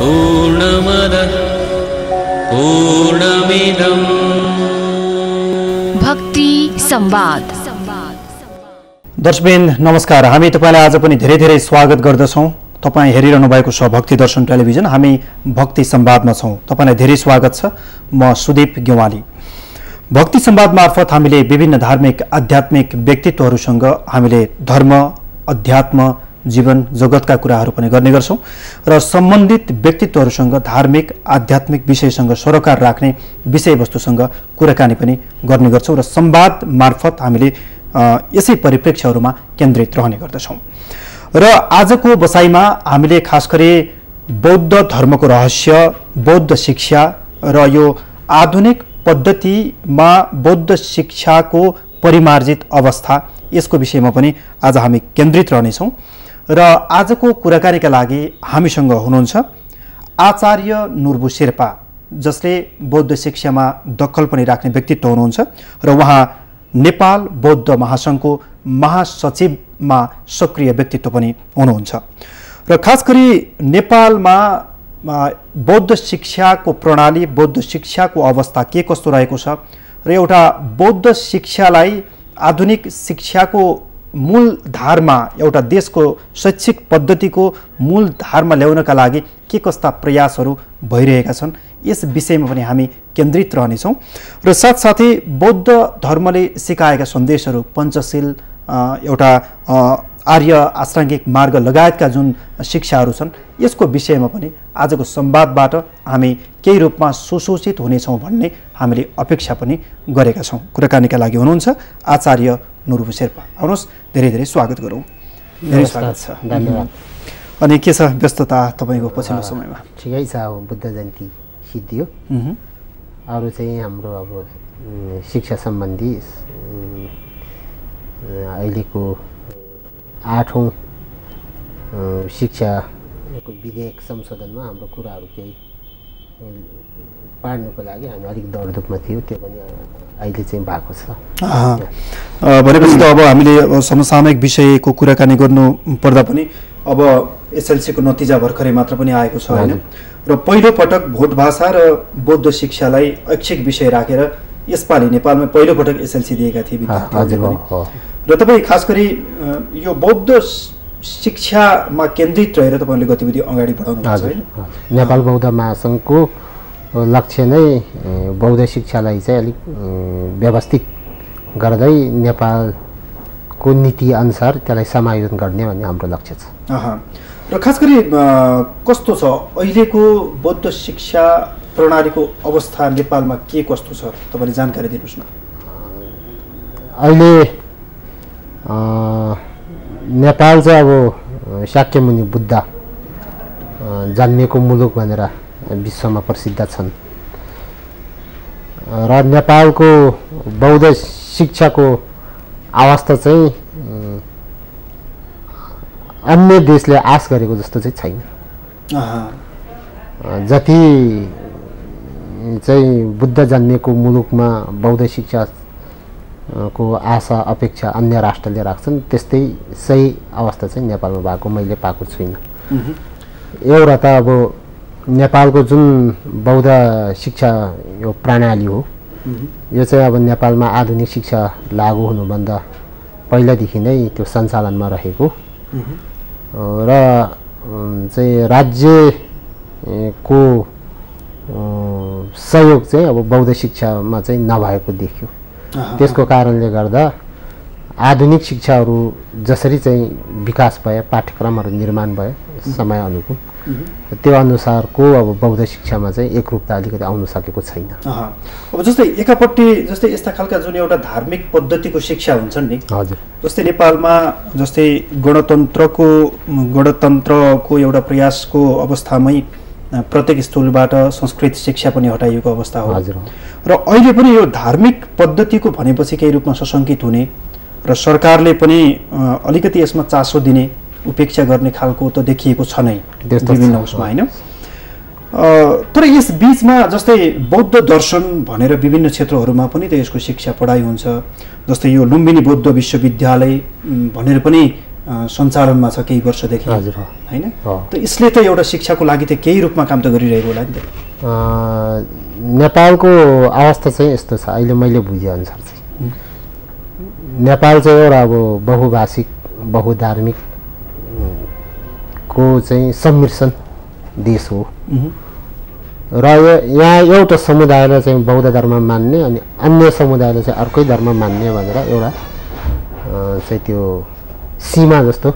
पूर्णमदः पूर्णमिदं भक्ति संवाद। दर्शकवृन्द नमस्कार। हामी तपाईलाई आज पनि धेरै धेरै स्वागत गर्दछौं। तपाई हेरिरहनु भएको छ भक्ति दर्शन टेलिभिजन। हामी भक्ति संवादमा छौं। तपाईलाई धेरै स्वागत छ। म सुदीप गेवाली। भक्ति संवाद मार्फत हामीले विभिन्न धार्मिक आध्यात्मिक व्यक्तित्वहरूसँग हामीले धर्म अध्यात्म जीवन जगतका कुराहरू पनि गर्ने गर्छौं र सम्बन्धित व्यक्तित्वहरूसँग धार्मिक आध्यात्मिक विषयसँग सरोकार राख्ने विषयवस्तुसँग कुराकानी पनि गर्ने गर्छौं र संवाद मार्फत हामीले यसै परिप्रेक्ष्यहरूमा केन्द्रित रहने गर्दछौं। र आजको बसाइमा हामीले खास गरी बौद्ध धर्मको रहस्य, बौद्ध शिक्षा र यो आधुनिक पद्धतिमा बौद्ध शिक्षाको परिमार्जित अवस्था यसको विषयमा पनि आज हामी केन्द्रित रहनेछौं। र आजको कुराकानीका लागि हामीसँग हुनुहुन्छ आचार्य नुर्बु शेर्पा, जसले बौद्ध शिक्षामा दखल पनि राख्ने व्यक्तित्व हुनुहुन्छ र उहाँ नेपाल बौद्ध महासंघको महासचिवमा सक्रिय व्यक्तित्व पनि हुनुहुन्छ। र खास गरी नेपालमा बौद्ध शिक्षाको प्रणाली, बौद्ध शिक्षाको अवस्था के कस्तो रहेको छ र एउटा बौद्ध शिक्षालाई आधुनिक शिक्षाको मूल धारमा, एउटा देशको शैक्षिक पद्धतिको मूल धारमा ल्याउनका लागि के कस्ता प्रयासहरू भइरहेका छन् यस विषयमा पनि हामी केन्द्रित रहनेछौँ। र साथसाथै बौद्ध धर्मले सिकाएका सन्देशहरू, पञ्चशील, एउटा आर्य आश्राङ्गिक मार्ग लगायतका जुन शिक्षाहरू छन् यसको विषयमा पनि आजको संवादबाट हामी केही रूपमा सुसूचित हुनेछौँ भन्ने हामीले अपेक्षा पनि गरेका छौँ। कुराकानीका लागि हुनुहुन्छ आचार्य नुर्बु शेर्पा। आउनुहोस्, धेरै धेरै स्वागत गरौँ। धेरै स्वागत छ। धन्यवाद। अनि के छ व्यस्तता तपाईँको पछिल्लो समयमा? ठिकै छ। अब बुद्ध जयन्ती सिद्धियो। अरू चाहिँ हाम्रो अब शिक्षा सम्बन्धी अहिलेको 8औं शिक्षाको विधेयक संशोधनमा हाम्रो कुराहरू केही पाड्नुको लागि हामी अलिक दौडधुपमा थियो। त्यो पनि अहिले चाहिँ भएको छ। भनेपछि त अब हामीले समसामयिक विषयको कुराकानी गर्नु पर्दा पनि अब एसएलसीको नतिजा भर्खरै मात्र पनि आएको छ हैन? र पहिलो पटक भोट भाषा र बौद्ध शिक्षालाई ऐच्छिक विषय राखेर यसपालि नेपालमा पहिलो पटक एसएलसी दिएका थिए विद्यार्थीहरूले। र तपाईँ खास गरी यो बौद्ध शिक्षामा केन्द्रित रहेर तपाईँले गतिविधि अगाडि बढाउनु भएको छ हैन? नेपाल बौद्ध महासंघको लक्ष्य नै बौद्ध शिक्षालाई चाहिँ अलिक व्यवस्थित गर्दै नेपालको नीति अनुसार त्यसलाई समायोजन गर्ने भन्ने हाम्रो लक्ष्य छ। र खास गरी कस्तो छ अहिलेको बौद्ध शिक्षा प्रणालीको अवस्था नेपालमा के कस्तो छ तपाईले जानकारी दिनुस् न। अहिले नेपाल चाहिँ अब शाक्यमुनि बुद्ध जन्मेको मुलुक भनेर विश्वमा प्रसिद्ध छन् र नेपालको बौद्ध शिक्षाको अवस्था चाहिँ अन्य देशले आश गरेको जस्तो चाहिँ छैन। जति चाहिँ बुद्ध जन्मेको मुलुकमा बौद्ध शिक्षाको आशा अपेक्षा अन्य राष्ट्रले राख्छन् त्यस्तै सही अवस्था चाहिँ नेपालमा भएको मैले पाएको छुइनँ। एउटा त अब नेपालको जुन बौद्ध शिक्षा यो प्रणाली हो यो चाहिँ अब नेपालमा आधुनिक शिक्षा लागू हुनुभन्दा पहिलादेखि नै त्यो सञ्चालनमा रहेको र चाहिँ राज्यको सहयोग चाहिँ अब बौद्ध शिक्षामा चाहिँ नभएको देखियो। त्यसको कारणले गर्दा आधुनिक शिक्षाहरू जसरी चाहिँ विकास भए, पाठ्यक्रमहरू निर्माण भए समय अनुकूल, त्यो अनुसारको अब बौद्ध शिक्षामा चाहिँ एकरूपता अलिकति आउन सकेको छैन। अब जस्तै एकापट्टि जस्तै यस्ता खालका जुन एउटा धार्मिक पद्धतिको शिक्षा हुन्छन् नि, हजुर, जस्तै नेपालमा जस्तै गणतन्त्रको एउटा प्रयासको अवस्थामै प्रत्येक स्थलबाट संस्कृत शिक्षा पनि हटाइएको अवस्था हो। हजुर। र अहिले पनि यो धार्मिक पद्धतिको भनेपछि केही रूपमा सशङ्कित हुने र सरकारले पनि अलिकति यसमा चासो दिने, उपेक्षा गर्ने खालको त देखिएको छ नै विभिन्न उसमा हैन? तर यस बीचमा जस्तै बौद्ध दर्शन भनेर विभिन्न क्षेत्रहरूमा पनि त यसको शिक्षा पढाइ हुन्छ। जस्तै यो लुम्बिनी बौद्ध विश्वविद्यालय भनेर पनि सञ्चालनमा छ केही वर्षदेखि हजुर हैन त यसले त एउटा शिक्षाको लागि त केही रूपमा काम त गरिरहेको होला नि त नेपालको अवस्था चाहिँ यस्तो छ अहिले मैले बुझे अनुसार चाहिँ नेपाल चाहिँ एउटा अब बहुभाषिक बहुधार्मिक को चाहिँ सम्मिश्रण देश हो र यहाँ एउटा समुदायलाई चाहिँ बौद्ध धर्म मान्ने अनि अन्य समुदायलाई चाहिँ अर्कै धर्म मान्ने भनेर एउटा चाहिँ त्यो सीमा जस्तो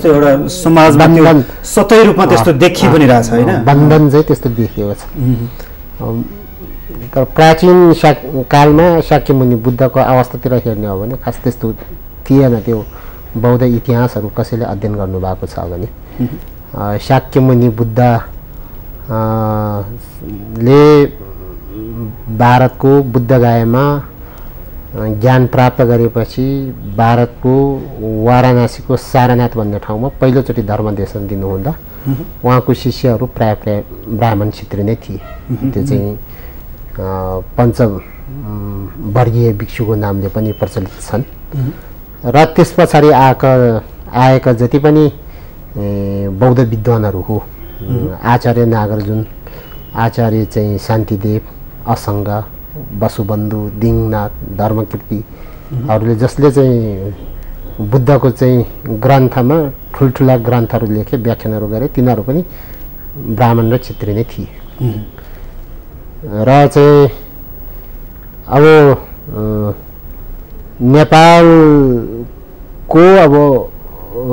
एउटा समाजमा सतै रूपमा त्यस्तो देखि पनि रहेछ हैन बन्धन चाहिँ त्यस्तो देखिएको छ तर प्राचीन कालमा शाक्य मुनि बुद्धको अवस्थातिर हेर्ने हो भने खास त्यस्तो थिएन त्यो बौद्ध इतिहासहरू कसैले अध्ययन गर्नु भएको छ भने शाक्य मुनि बुद्ध ले भारतको बुद्धगयामा ज्ञान प्राप्त गरेपछि भारतको वाराणसीको सारनाथ भन्ने ठाउँमा पहिलोचोटि धर्मदेशन दिनुहुँदा उहाँको शिष्यहरू प्राय ब्राह्मण क्षेत्री नै थिए त्यो चाहिँ पञ्चवर्गीय भिक्षुको नामले पनि प्रचलित छन् र त्यस पछाडि आएका जति पनि बौद्ध विद्वानहरू हो आचार्य नागार्जुन आचार्य चाहिँ शान्तिदेव असङ्ग वसुबन्धु दिङनाथ धर्मकीर्तिहरूले जसले चाहिँ बुद्धको चाहिँ ग्रन्थमा ठुल्ठुला ग्रन्थहरू लेखे व्याख्यानहरू गरे तिनीहरू पनि ब्राह्मण र क्षेत्री नै थिए र चाहिँ अब नेपालको अब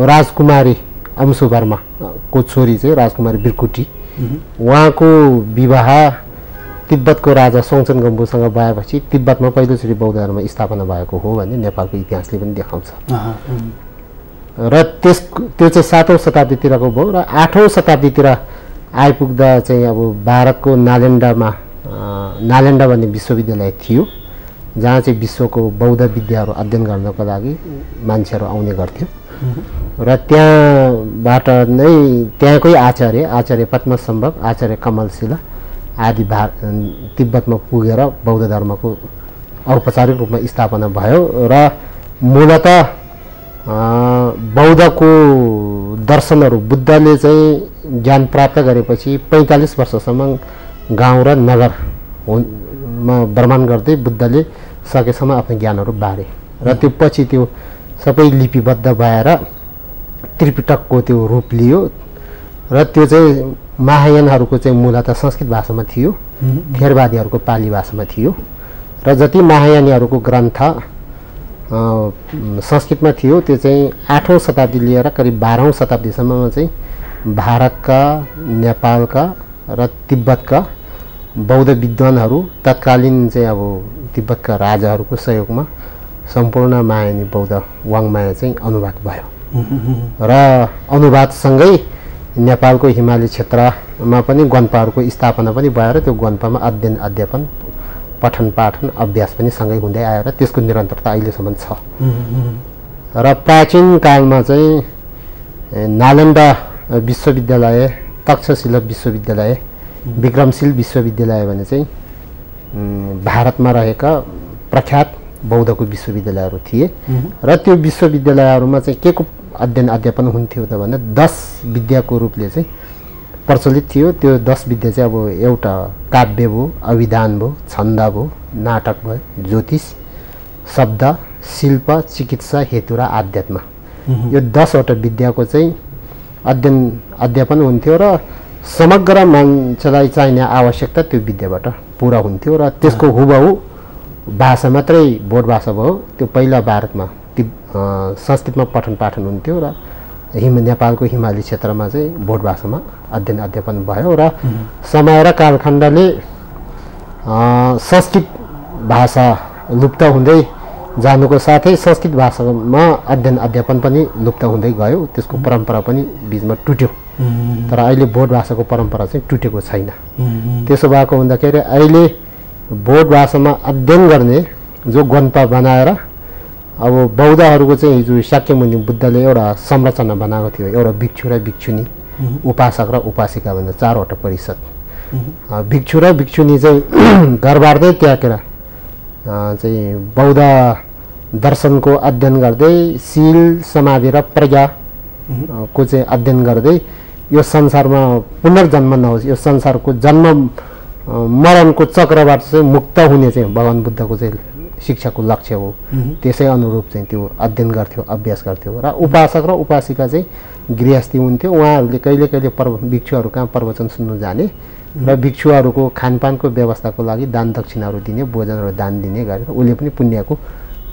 राजकुमारी अंशु वर्मा को छोरी चाहिँ राजकुमारी बिर्कुटी उहाँको विवाह तिब्बतको राजा सोङचन गम्बुसँग भएपछि तिब्बतमा पहिलोचोटि बौद्ध धर्म स्थापना भएको हो भन्ने नेपालको इतिहासले पनि देखाउँछ र त्यो चाहिँ 7औं शताब्दीतिरको भयो र 8औं शताब्दीतिर आइपुग्दा चाहिँ अब भारतको नालन्दा भन्ने विश्वविद्यालय थियो जहाँ चाहिँ विश्वको बौद्ध विद्याहरू अध्ययन गर्नको लागि मान्छेहरू आउने गर्थ्यो र त्यहाँबाट नै त्यहाँकै आचार्य पद्मसम्भव आचार्य कमलशिला आदि तिब्बतमा पुगेर बौद्ध धर्मको औपचारिक रूपमा स्थापना भयो र मूलतः बौद्धको दर्शनहरू बुद्धले चाहिँ ज्ञान प्राप्त गरेपछि 45 वर्षसम्म गाउँ र नगरमा भ्रमण गर्दै बुद्धले सकेसम्म आफ्नो ज्ञानहरू बाँडे र त्यो पछि त्यो सबै लिपिबद्ध भएर त्रिपिटकको त्यो रूप लियो र त्यो चाहिँ महायानहरूको चाहिँ मूलतः संस्कृत भाषामा थियो थेरवादीहरूको पाली भाषामा थियो र जति महायानीहरूको ग्रन्थ संस्कृतमा थियो त्यो चाहिँ 8औं शताब्दी लिएर करिब 12औं शताब्दीसम्ममा चाहिँ भारतका नेपालका र तिब्बतका बौद्ध विद्वानहरू तत्कालीन चाहिँ अब तिब्बतका राजाहरूको सहयोगमा सम्पूर्ण महायानी बौद्ध वाङ्मय चाहिँ अनुवाद भयो र अनुवादसँगै नेपालको हिमाली क्षेत्रमा पनि ग्वन्पाहरूको स्थापना पनि भयो र त्यो ग्वन्पामा अध्ययन अध्यापन पठन पाठन अभ्यास पनि सँगै हुँदै आयो र त्यसको निरन्तरता अहिलेसम्म छ र प्राचीन कालमा चाहिँ नालन्दा विश्वविद्यालय तक्षशिला विश्वविद्यालय विक्रमशील विश्वविद्यालय भने चाहिँ भारतमा रहेका प्रख्यात बौद्धको विश्वविद्यालयहरू थिए र त्यो विश्वविद्यालयहरूमा चाहिँ के को अध्ययन अध्यापन हुन्थ्यो त भन्दा 10 विद्याको रूपले चाहिँ प्रचलित थियो त्यो 10 विद्या चाहिँ अब एउटा काव्य भयो अभिधान भयो छन्द भयो नाटक भयो ज्योतिष शब्द शिल्प चिकित्सा हेतु र आध्यात्म यो 10 वटा विद्याको चाहिँ अध्ययन अध्यापन हुन्थ्यो र समग्र मान्छेलाई चाहिने आवश्यकता त्यो विद्याबाट पुरा हुन्थ्यो र त्यसको हुबहु भाषा मात्रै बोर्ड भाषा भयो त्यो पहिला भारतमा संस्कृतमा पठन पाठन हुन्थ्यो र नेपालको हिमाली क्षेत्रमा चाहिँ बोर्ड भाषामा अध्ययन अध्यापन भयो र समय र कालखण्डले संस्कृत भाषा लुप्त हुँदै जानुको साथै संस्कृत भाषामा अध्ययन अध्यापन पनि लुप्त हुँदै गयो त्यसको परम्परा पनि बीचमा टुट्यो तर अहिले बोर्ड भाषाको परम्परा चाहिँ टुटेको छैन त्यसो भएको हुँदाखेरि अहिले बोर्ड भाषामा अध्ययन गर्ने जो ग्वन्पा बनाएर अब बौद्धहरूको चाहिँ हिजो शाक्यमुनि बुद्धले एउटा संरचना बनाएको थियो एउटा भिक्षु र भिक्षुनी उपासक र उपासिका भनेर 4 वटा परिषद भिक्षु र भिक्षुनी चाहिँ घरबारदै त्यागेर चाहिँ बौद्ध दर्शनको अध्ययन गर्दै शील समाधि र प्रज्ञाको चाहिँ अध्ययन गर्दै यो संसारमा पुनर्जन्म नहोस्, यो संसारको जन्म मरणको चक्रबाट चाहिँ मुक्त हुने चाहिँ भगवान बुद्धको चाहिँ शिक्षाको लक्ष्य हो। त्यसै अनुरूप चाहिँ त्यो अध्ययन गर्थ्यो, अभ्यास गर्थ्यो। र उपासक र उपासिका चाहिँ गृहस्थी हुन्थ्यो। उहाँहरूले कहिले कहिले भिक्षुहरू कहाँ प्रवचन सुन्नु जाने र भिक्षुहरूको खानपानको व्यवस्थाको लागि दान दक्षिणाहरू दिने, भोजनहरू दान दिने गरेर उसले पनि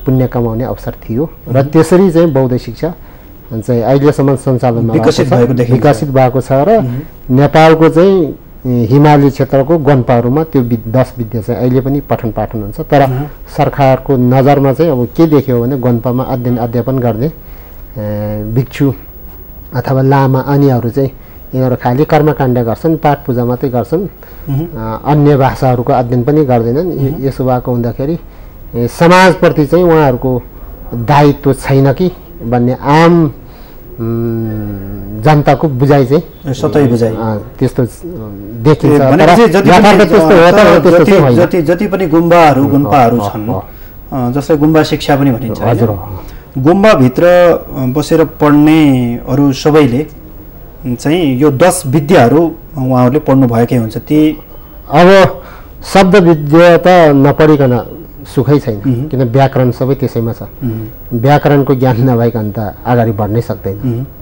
पुण्य कमाउने अवसर थियो। र त्यसरी चाहिँ बौद्ध शिक्षा चाहिँ अहिलेसम्म सञ्चालनमा विकसित भएको छ। र नेपालको चाहिँ हिमाली क्षेत्रको गोन्पाहरूमा त्यो 10 विद्या चाहिँ अहिले पनि पठन पाठन हुन्छ। तर सरकारको नजरमा चाहिँ अब के देख्यो भने गोन्पामा अध्ययन अध्यापन गर्ने भिक्षु अथवा लामा अनिहरू चाहिँ यिनीहरू खालि कर्मकाण्ड गर्छन्, पाठ पूजा मात्रै गर्छन्, अन्य भाषाहरूको अध्ययन पनि गर्दैनन्। यसो भएको हुँदाखेरि समाजप्रति चाहिँ उहाँहरूको दायित्व छैन कि भन्ने आम जनताको बुझाइ चाहिँ सतै बुझाइ त्यस्तो देखिन्छ। जति पनि गुम्बाहरू छन्, जसलाई गुम्बा शिक्षा पनि भनिन्छ, हजुर, गुम्बाभित्र बसेर पढ्नेहरू सबैले चाहिँ यो 10 विद्याहरू उहाँहरूले पढ्नु भएकै हुन्छ। ती अब शब्द विद्या त नपढिकन सुखै छैन, किन व्याकरण सबै त्यसैमा छ। व्याकरणको ज्ञान नभइकन त अगाडि बढ्नै सक्दैन।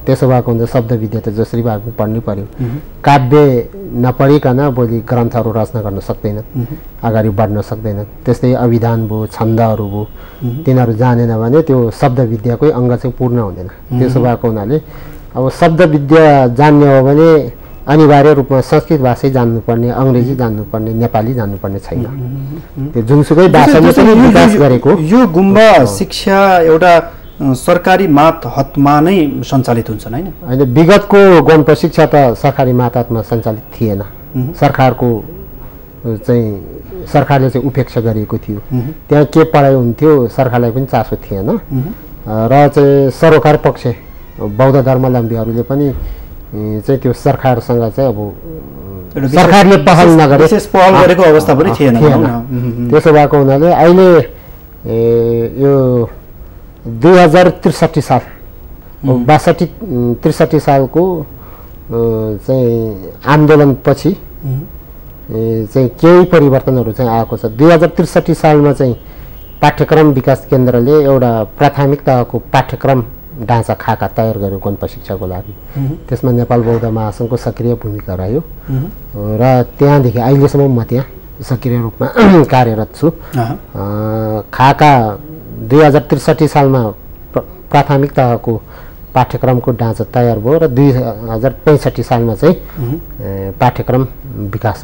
त्यसो भएको हुन्छ शब्द विद्या त जसरी भए पनि पढ्नै पर्यो। काव्य नपढिकन भोलि ग्रन्थहरू रचना गर्न सक्दैन, अगाडि बढ्न सक्दैन। त्यस्तै अभिधान भयो, छन्दहरू भयो, तिनीहरू जानेन भने त्यो शब्द विद्याकै अङ्ग चाहिँ पूर्ण हुँदैन। त्यसो भएको हुनाले अब शब्द विद्या जान्ने हो भने अनिवार्य रूपमा संस्कृत भाषै जान्नुपर्ने, अङ्ग्रेजी जान्नुपर्ने, नेपाली जान्नुपर्ने छैन। त्यो जुनसुकै भाषामा पनि विकास गरेको यो गुम्बा शिक्षा एउटा सरकारी मातहतमा नै सञ्चालित हुन्छन् हैन? होइन, विगतको गोन्पा शिक्षा त सरकारी मातहतमा सञ्चालित थिएन। सरकारले चाहिँ उपेक्षा गरेको थियो। त्यहाँ के पढाइ हुन्थ्यो सरकारलाई पनि चासो थिएन। र चाहिँ सरोकार पक्ष बौद्ध धर्मावलम्बीहरूले पनि चाहिँ त्यो सरकारसँग चाहिँ अब सरकारले पहल नगरे, विशेष पहल गरेको अवस्था पनि थिएन। त्यसो भएको हुनाले अहिले यो 2063 साल 62-63 सालको चाहिँ आन्दोलनपछि चाहिँ केही परिवर्तनहरू चाहिँ आएको छ। 2063 सालमा चाहिँ पाठ्यक्रम विकास केन्द्रले एउटा प्राथमिक तहको पाठ्यक्रम ढाँचा खाका तयार गर्यो गोन्पा शिक्षाको लागि। त्यसमा नेपाल बौद्ध महासङ्घको सक्रिय भूमिका रह्यो। र त्यहाँदेखि अहिलेसम्म म त्यहाँ सक्रिय रूपमा कार्यरत छु। खाका 2063 सालमा प्राथमिक तहको पाठ्यक्रमको ढाँचा तयार भयो र 2065 सालमा चाहिँ पाठ्यक्रम विकास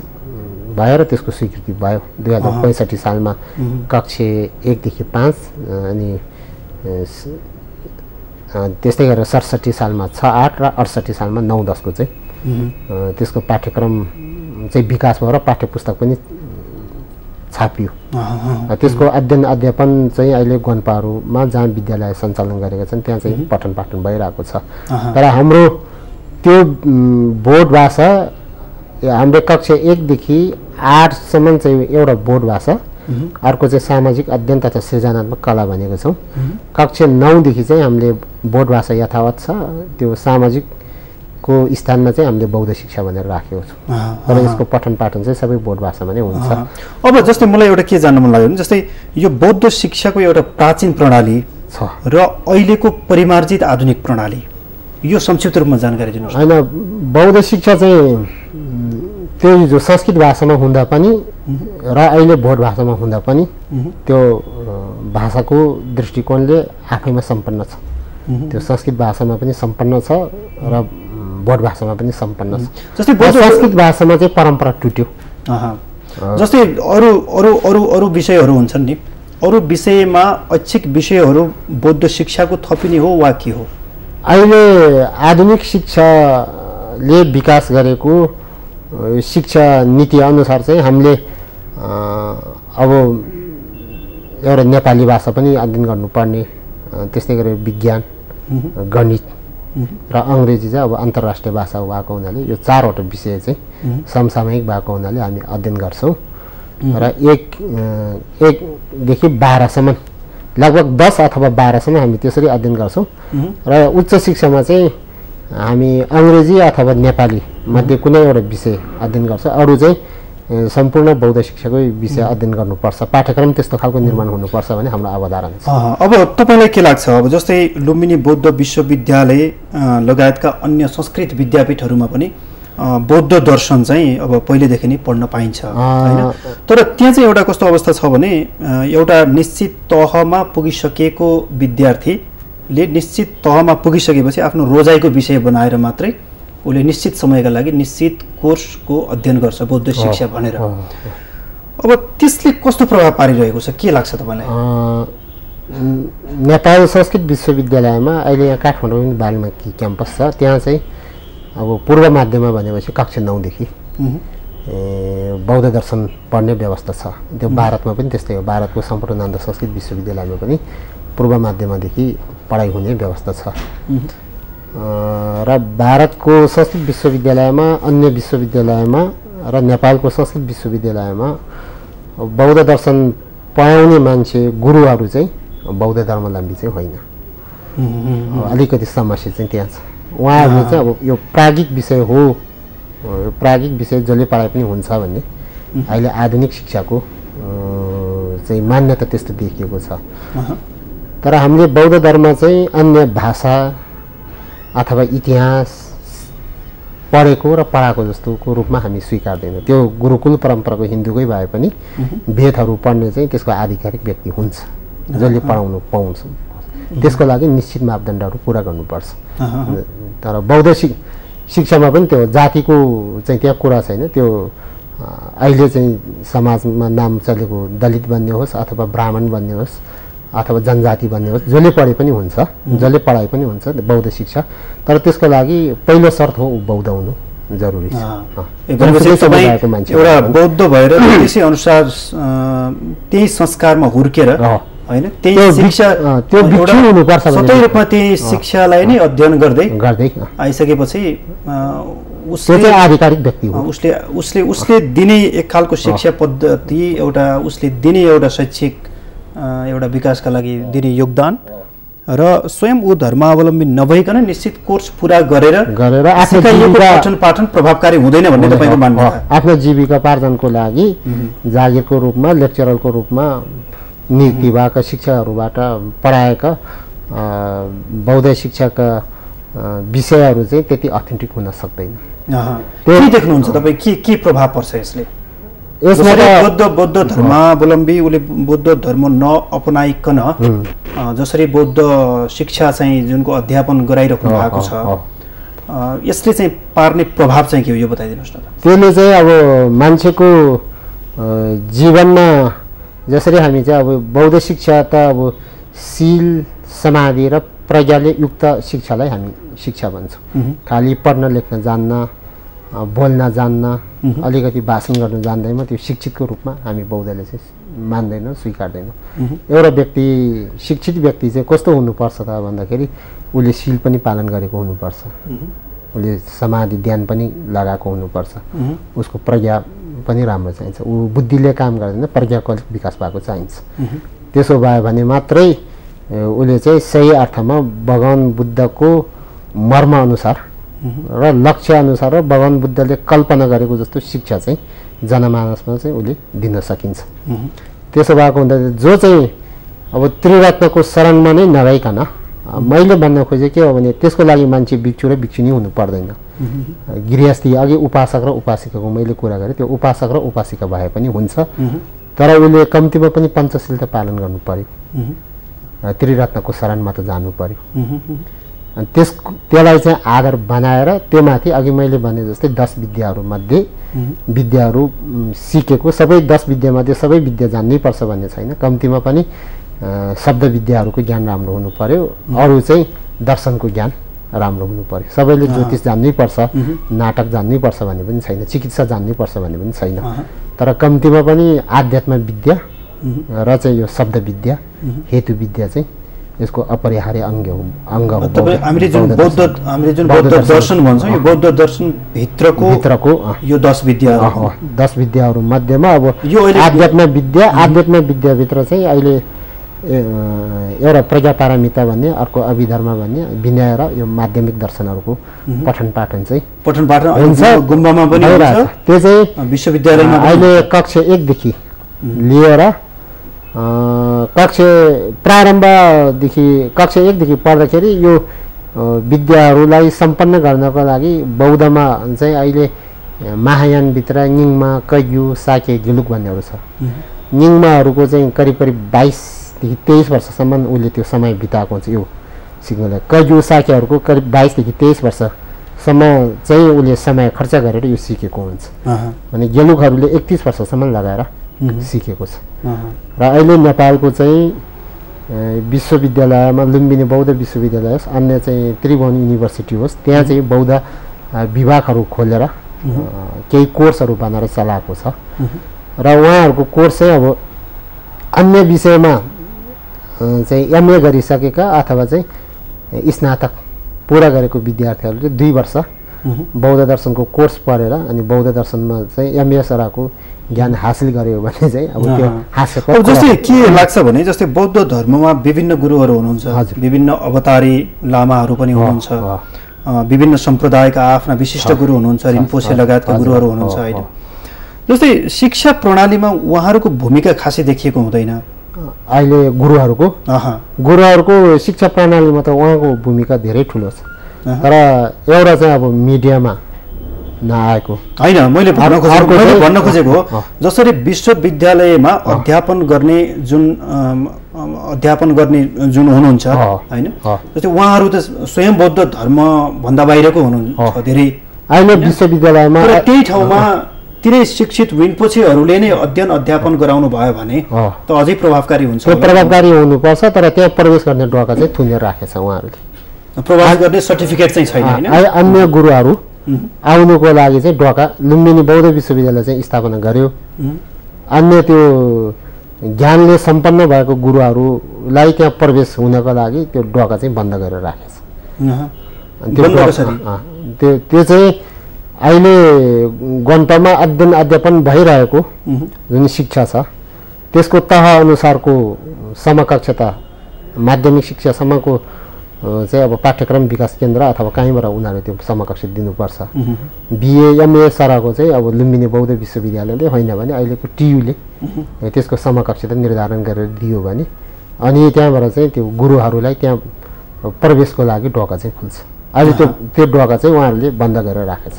भयो र त्यसको स्वीकृति भयो। 2065 सालमा कक्षा 1 देखि 5 अनि त्यस्तै गरेर 67 सालमा 6-8 र 68 सालमा 9-10 को चाहिँ त्यसको पाठ्यक्रम चाहिँ विकास भयो र पाठ्यपुस्तक पनि छापियो। त्यसको अध्ययन अध्यापन चाहिँ अहिले गोन्पाहरूमा जहाँ विद्यालय सञ्चालन गरेका छन् त्यहाँ चाहिँ पठन पाठन भइरहेको छ। तर हाम्रो त्यो बोर्ड भाषा हाम्रो कक्षा 1 देखि 8 सम्म चाहिँ एउटा बोर्ड भाषा, अर्को चाहिँ सामाजिक अध्ययन तथा सृजनात्मक कला भनेको छौँ। कक्षा 9 देखि चाहिँ हामीले बोर्ड भाषा यथावत छ, त्यो सामाजिकको स्थानमा चाहिँ हामीले बौद्ध शिक्षा भनेर राखेको छौँ। तर यसको पठन पाठन चाहिँ सबै बोर्ड भाषामा नै हुन्छ। अब जस्तै मलाई एउटा के जान्न मन लाग्यो भने जस्तै यो बौद्ध शिक्षाको एउटा प्राचीन प्रणाली छ र अहिलेको परिमार्जित आधुनिक प्रणाली, यो संक्षिप्त रूपमा जानकारी दिनुहोस्। होइन, बौद्ध शिक्षा चाहिँ त्यो जो संस्कृत भाषामा हुँदा पनि र अहिले बोर्ड भाषामा हुँदा पनि त्यो भाषाको दृष्टिकोणले आफैमा सम्पन्न छ। त्यो संस्कृत भाषामा पनि सम्पन्न छ र बोर्ड भाषामा पनि सम्पन्न छ। जस्तै संस्कृत भाषामा चाहिँ परम्परा टुट्यो। जस्तै अरू विषयहरू हुन्छन् नि, अरू विषयमा ऐच्छिक विषयहरू बौद्ध शिक्षाको थपिने हो वा के हो? अहिले आधुनिक शिक्षाले विकास गरेको शिक्षा नीति अनुसार चाहिँ हामीले अब एउटा नेपाली भाषा पनि अध्ययन गर्नुपर्ने, त्यस्तै गरेर विज्ञान, गणित र अङ्ग्रेजी चाहिँ अब अन्तर्राष्ट्रिय भाषा भएको हुनाले यो 4वटा विषय चाहिँ समसामयिक भएको हुनाले हामी अध्ययन गर्छौँ। र 1 देखि 12 सम्म लगभग 10 अथवा 12 सम्म हामी त्यसरी अध्ययन गर्छौँ र उच्च शिक्षामा चाहिँ हामी अङ्ग्रेजी अथवा नेपाली मध्ये कुनै एउटा विषय अध्ययन गर्छौँ अरू चाहिँ सम्पूर्ण बौद्ध शिक्षाकै विषय अध्ययन गर्नुपर्छ पाठ्यक्रम त्यस्तो खालको निर्माण हुनुपर्छ भन्ने हाम्रो अवधारणा छ अब तपाईलाई के लाग्छ अब जस्तै लुम्बिनी बौद्ध विश्वविद्यालय लगायतका अन्य संस्कृत विद्यापीठहरूमा पनि बौद्ध दर्शन चाहिँ अब पहिलेदेखि नै पढ्न पाइन्छ हैन तर त्यहाँ चाहिँ एउटा कस्तो अवस्था छ भने एउटा निश्चित तहमा पुगिसकेको विद्यार्थीले निश्चित तहमा पुगिसकेपछि आफ्नो रोजाइको विषय बनाएर मात्रै उसले निश्चित समयका लागि निश्चित कोर्सको अध्ययन गर्छ बौद्ध शिक्षा भनेर अब त्यसले कस्तो प्रभाव पारिरहेको छ के लाग्छ तपाईलाई नेपाल संस्कृत विश्वविद्यालयमा अहिले यहाँ काठमाडौँ बागमती क्याम्पस छ त्यहाँ चाहिँ अब पूर्व माध्यममा भनेपछि कक्षा 9 देखि बौद्ध दर्शन पढ्ने व्यवस्था छ त्यो भारतमा पनि त्यस्तै हो भारतको सम्पूर्णानन्द संस्कृत विश्वविद्यालयमा पनि पूर्व माध्यमदेखि पढाइ हुने व्यवस्था छ र भारतको संस्कृत विश्वविद्यालयमा अन्य विश्वविद्यालयमा र नेपालको संस्कृत विश्वविद्यालयमा बौद्ध दर्शन पढाउने मान्छे गुरुहरू चाहिँ बौद्ध धर्मावलम्बी चाहिँ होइन अलिकति समस्या चाहिँ त्यहाँ छ उहाँहरूले चाहिँ अब यो प्राज्ञिक विषय हो यो प्राज्ञिक विषय जसले पढाइ पनि हुन्छ भन्ने अहिले आधुनिक शिक्षाको चाहिँ मान्यता त्यस्तो देखिएको छ तर हामीले बौद्ध धर्म चाहिँ अन्य भाषा अथवा इतिहास पढेको र पढाएको जस्तोको रूपमा हामी स्वीकार्दैनौँ त्यो गुरुकुल परम्पराको हिन्दूकै भए पनि वेदहरू पढ्ने चाहिँ त्यसको आधिकारिक व्यक्ति हुन्छ जसले पढाउनु पाउँछ त्यसको लागि निश्चित मापदण्डहरू पुरा गर्नुपर्छ तर बौद्ध शिक्षामा पनि त्यो जातिको चाहिँ त्यहाँ कुरा छैन त्यो अहिले चाहिँ समाजमा नाम चलेको दलित बन्ने होस् अथवा ब्राह्मण बन्ने होस् अथवा जनजाति बन्ने होस् जसले पढे पनि हुन्छ जसले पढाइ पनि हुन्छ बौद्ध शिक्षा तर त्यसको लागि पहिलो शर्त हो बौद्ध हुनु जरुरी छ एउटा बौद्ध भएर त्यसै अनुसार त्यही संस्कारमा हुर्केर हैन त्यही शिक्षा त्यो भिक्षु हुनुपर्छ सबै रूपमा त्यही शिक्षालाई नै अध्ययन गर्दै आइसकेपछि उसले आधिकारिक व्यक्ति हो उसले दिने एक खालको शिक्षा पद्धति एउटा उसले दिने एउटा शैक्षिक एउटा विकासका लागि दिने योगदान र स्वयं ऊ धर्मावलम्बी नभइकन निश्चित कोर्स पुरा गरेर पठन पाठन प्रभावकारी हुँदैन भन्ने तपाईको मान्नु हो आफ्नो जीविकोपार्जनको लागि जागिरको रूपमा लेक्चररको रूपमा नियुक्ति भएका शिक्षकहरूबाट पढाएका बौद्ध शिक्षाका विषयहरू चाहिँ त्यति अथेन्टिक हुन सक्दैन के देख्नुहुन्छ तपाईँ के प्रभाव पर्छ यसले बौद्ध धर्मावलम्बी उसले बौद्ध धर्म नअपनाइकन जसरी बौद्ध शिक्षा चाहिँ जुनको अध्यापन गराइराख्नु भएको छ यसले चाहिँ पार्ने प्रभाव चाहिँ के हो यो बताइदिनुहोस् न त्यसले चाहिँ अब मान्छेको जीवनमा जसरी हामी चाहिँ अब बौद्ध शिक्षा त अब शील समाधि र प्रज्ञाले युक्त शिक्षालाई हामी शिक्षा भन्छौँ खालि पढ्न लेख्न जान्न बोल्न जान्न अलिकति भाषण गर्न जान्दैमा त्यो शिक्षितको रूपमा हामी बौद्धले चाहिँ मान्दैनौँ स्वीकार्दैनौँ एउटा व्यक्ति शिक्षित व्यक्ति चाहिँ कस्तो हुनुपर्छ त भन्दाखेरि उसले शील पनि पालन गरेको हुनुपर्छ उसले समाधि ध्यान पनि लगाएको हुनुपर्छ उसको प्रज्ञा पनि राम्रो चाहिन्छ ऊ बुद्धिले काम गर्दैन प्रज्ञाको अलिक विकास भएको चाहिन्छ त्यसो भयो भने मात्रै उसले चाहिँ सही अर्थमा भगवान बुद्धको मर्म अनुसार र लक्ष्य अनुसार र भगवान बुद्धले कल्पना गरेको जस्तो शिक्षा चाहिँ जनमानसमा चाहिँ उसले दिन सकिन्छ त्यसो भएको हुँदा जो चाहिँ अब त्रिरत्नको शरणमा नै नभइकन मैले भन्न खोजेँ के हो भने त्यसको लागि मान्छे भिक्षु र भिक्षुनी हुनु पर्दैन गृहस्थी अघि उपासक र उपासिकाको मैले कुरा गरेँ त्यो उपासक र उपासिका भए पनि हुन्छ तर उसले कम्तीमा पनि पञ्चशील त पालन गर्नु पर्यो त्रिरत्नको शरणमा त जानु पर्यो अनि त्यसलाई चाहिँ आधार बनाएर त्यो माथि अघि मैले भने जस्तै 10 विद्याहरूमध्ये विद्याहरू सिकेको सबै 10 विद्यामध्ये सबै विद्या जान्नै पर्छ भन्ने छैन कम्तीमा पनि शब्द विद्याहरूको ज्ञान राम्रो हुनु पर्यो अरू चाहिँ दर्शनको ज्ञान राम्रो हुनु पर्यो सबैले ज्योतिष जान्नै पर्छ नाटक जान्नै पर्छ भन्ने पनि छैन चिकित्सा जान्नै पर्छ भन्ने पनि छैन तर कम्तीमा पनि आध्यात्म विद्या र चाहिँ यो शब्द विद्या हेतु विद्या चाहिँ यसको अपरिहार्य अंग हो तपाईं हामीले जुन बौद्ध दर्शन भन्छौं यो बौद्ध दर्शन भित्रको यो 10 विद्याहरू 10 विद्याहरू मध्येमा अब यो आध्यात्म विद्या भित्र चाहिँ अहिले एउटा प्रजापारमिता भन्ने, अर्को अभिधर्म भन्ने, विनय र यो माध्यमिक दर्शनहरूको पठन पाठन चाहिँ हुन्छ गुम्बामा पनि हुन्छ। त्यो चाहिँ विश्वविद्यालयमा अहिले कक्षा 1 देखि लिएर प्रारम्भदेखि कक्षा 1 देखि पढ्दाखेरि यो विद्याहरूलाई सम्पन्न गर्नको लागि बौद्धमा चाहिँ अहिले महायानभित्र निङमा, कैयु, साके, गेलुक भन्नेहरू छ। निङमाहरूको चाहिँ करिब 22 देखि 23 वर्षसम्म उसले त्यो समय बिताएको हुन्छ यो सिक्नलाई। कैयु, साकेहरूको करिब 22 देखि 23 वर्षसम्म चाहिँ उसले समय खर्च गरेर यो सिकेको हुन्छ। अनि गेलुकहरूले 31 वर्षसम्म लगाएर सिकेको छ। र अहिले नेपालको चाहिँ विश्वविद्यालयमा लुम्बिनी बौद्ध विश्वविद्यालय होस्, अन्य चाहिँ त्रिभुवन युनिभर्सिटी होस्, त्यहाँ चाहिँ बौद्ध विभागहरू खोलेर केही कोर्सहरू बनाएर चलाएको छ। र उहाँहरूको कोर्स चाहिँ अब अन्य विषयमा चाहिँ एमए गरिसकेका अथवा चाहिँ स्नातक पुरा गरेको विद्यार्थीहरूले 2 वर्ष बौद्ध दर्शनको कोर्स पढेर अनि बौद्ध दर्शनमा चाहिँ एमए सरहको ज्ञान हासिल गर्यो भने चाहिँ अब त्यो हास्यको जस्तै के लाग्छ भने जस्तै बौद्ध धर्ममा विभिन्न गुरुहरू हुनुहुन्छ, विभिन्न अवतारी लामाहरू पनि हुनुहुन्छ, विभिन्न सम्प्रदायका आफ्ना विशिष्ट गुरु हुनुहुन्छ, रिम्पोछे लगायतका गुरुहरू हुनुहुन्छ होइन। जस्तै शिक्षा प्रणालीमा उहाँहरूको भूमिका खासै देखिएको हुँदैन अहिले गुरुहरूको शिक्षा प्रणालीमा त उहाँको भूमिका धेरै ठुलो छ। तर एउटा चाहिँ अब मिडियामा नआएको होइन। मैले भन्न खोजेको जसरी विश्वविद्यालयमा अध्यापन गर्ने जुन हुनुहुन्छ होइन, जस्तै उहाँहरू त स्वयं बौद्ध धर्म भन्दा बाहिरको हुनुहुन्छ धेरै। अहिले विश्वविद्यालयमा त्यही ठाउँमा तिनै शिक्षित रिम्पोछेहरूले नै अध्यापन गराउनु भयो भने त अझै प्रभावकारी हुन्छ। प्रभावकारी हुनुपर्छ, तर त्यहाँ प्रवेश गर्ने ढोका चाहिँ थुनेर राखेछ उहाँहरूले। प्रवेश गर्ने सर्टिफिकेट चाहिँ छैन हैन। अन्य गुरुहरू आउनुको लागि चाहिँ ढोका लुम्बिनी बौद्ध विश्वविद्यालय चाहिँ स्थापना गर्यो। अन्य त्यो ज्ञानले सम्पन्न भएको गुरुहरूलाई त्यहाँ प्रवेश हुनको लागि त्यो ढोका चाहिँ बन्द गरेर राखेछ। त्यो चाहिँ अहिले गन्तव्यमा अध्यापन भइरहेको जुन शिक्षा छ त्यसको तह अनुसारको समकक्षता माध्यमिक शिक्षासम्मको चाहिँ अब पाठ्यक्रम विकास केन्द्र अथवा कहीँबाट उनीहरूले त्यो समकक्षा दिनुपर्छ। बिए एमए सरहको चाहिँ अब लुम्बिनी बौद्ध विश्वविद्यालयले होइन भने अहिलेको टियुले त्यसको समकक्षता निर्धारण गरेर दियो भने अनि त्यहाँबाट चाहिँ त्यो गुरुहरूलाई त्यहाँ प्रवेशको लागि ढोका चाहिँ खुल्छ। अहिले त्यो ढोका चाहिँ उहाँहरूले बन्द गरेर राखेछ।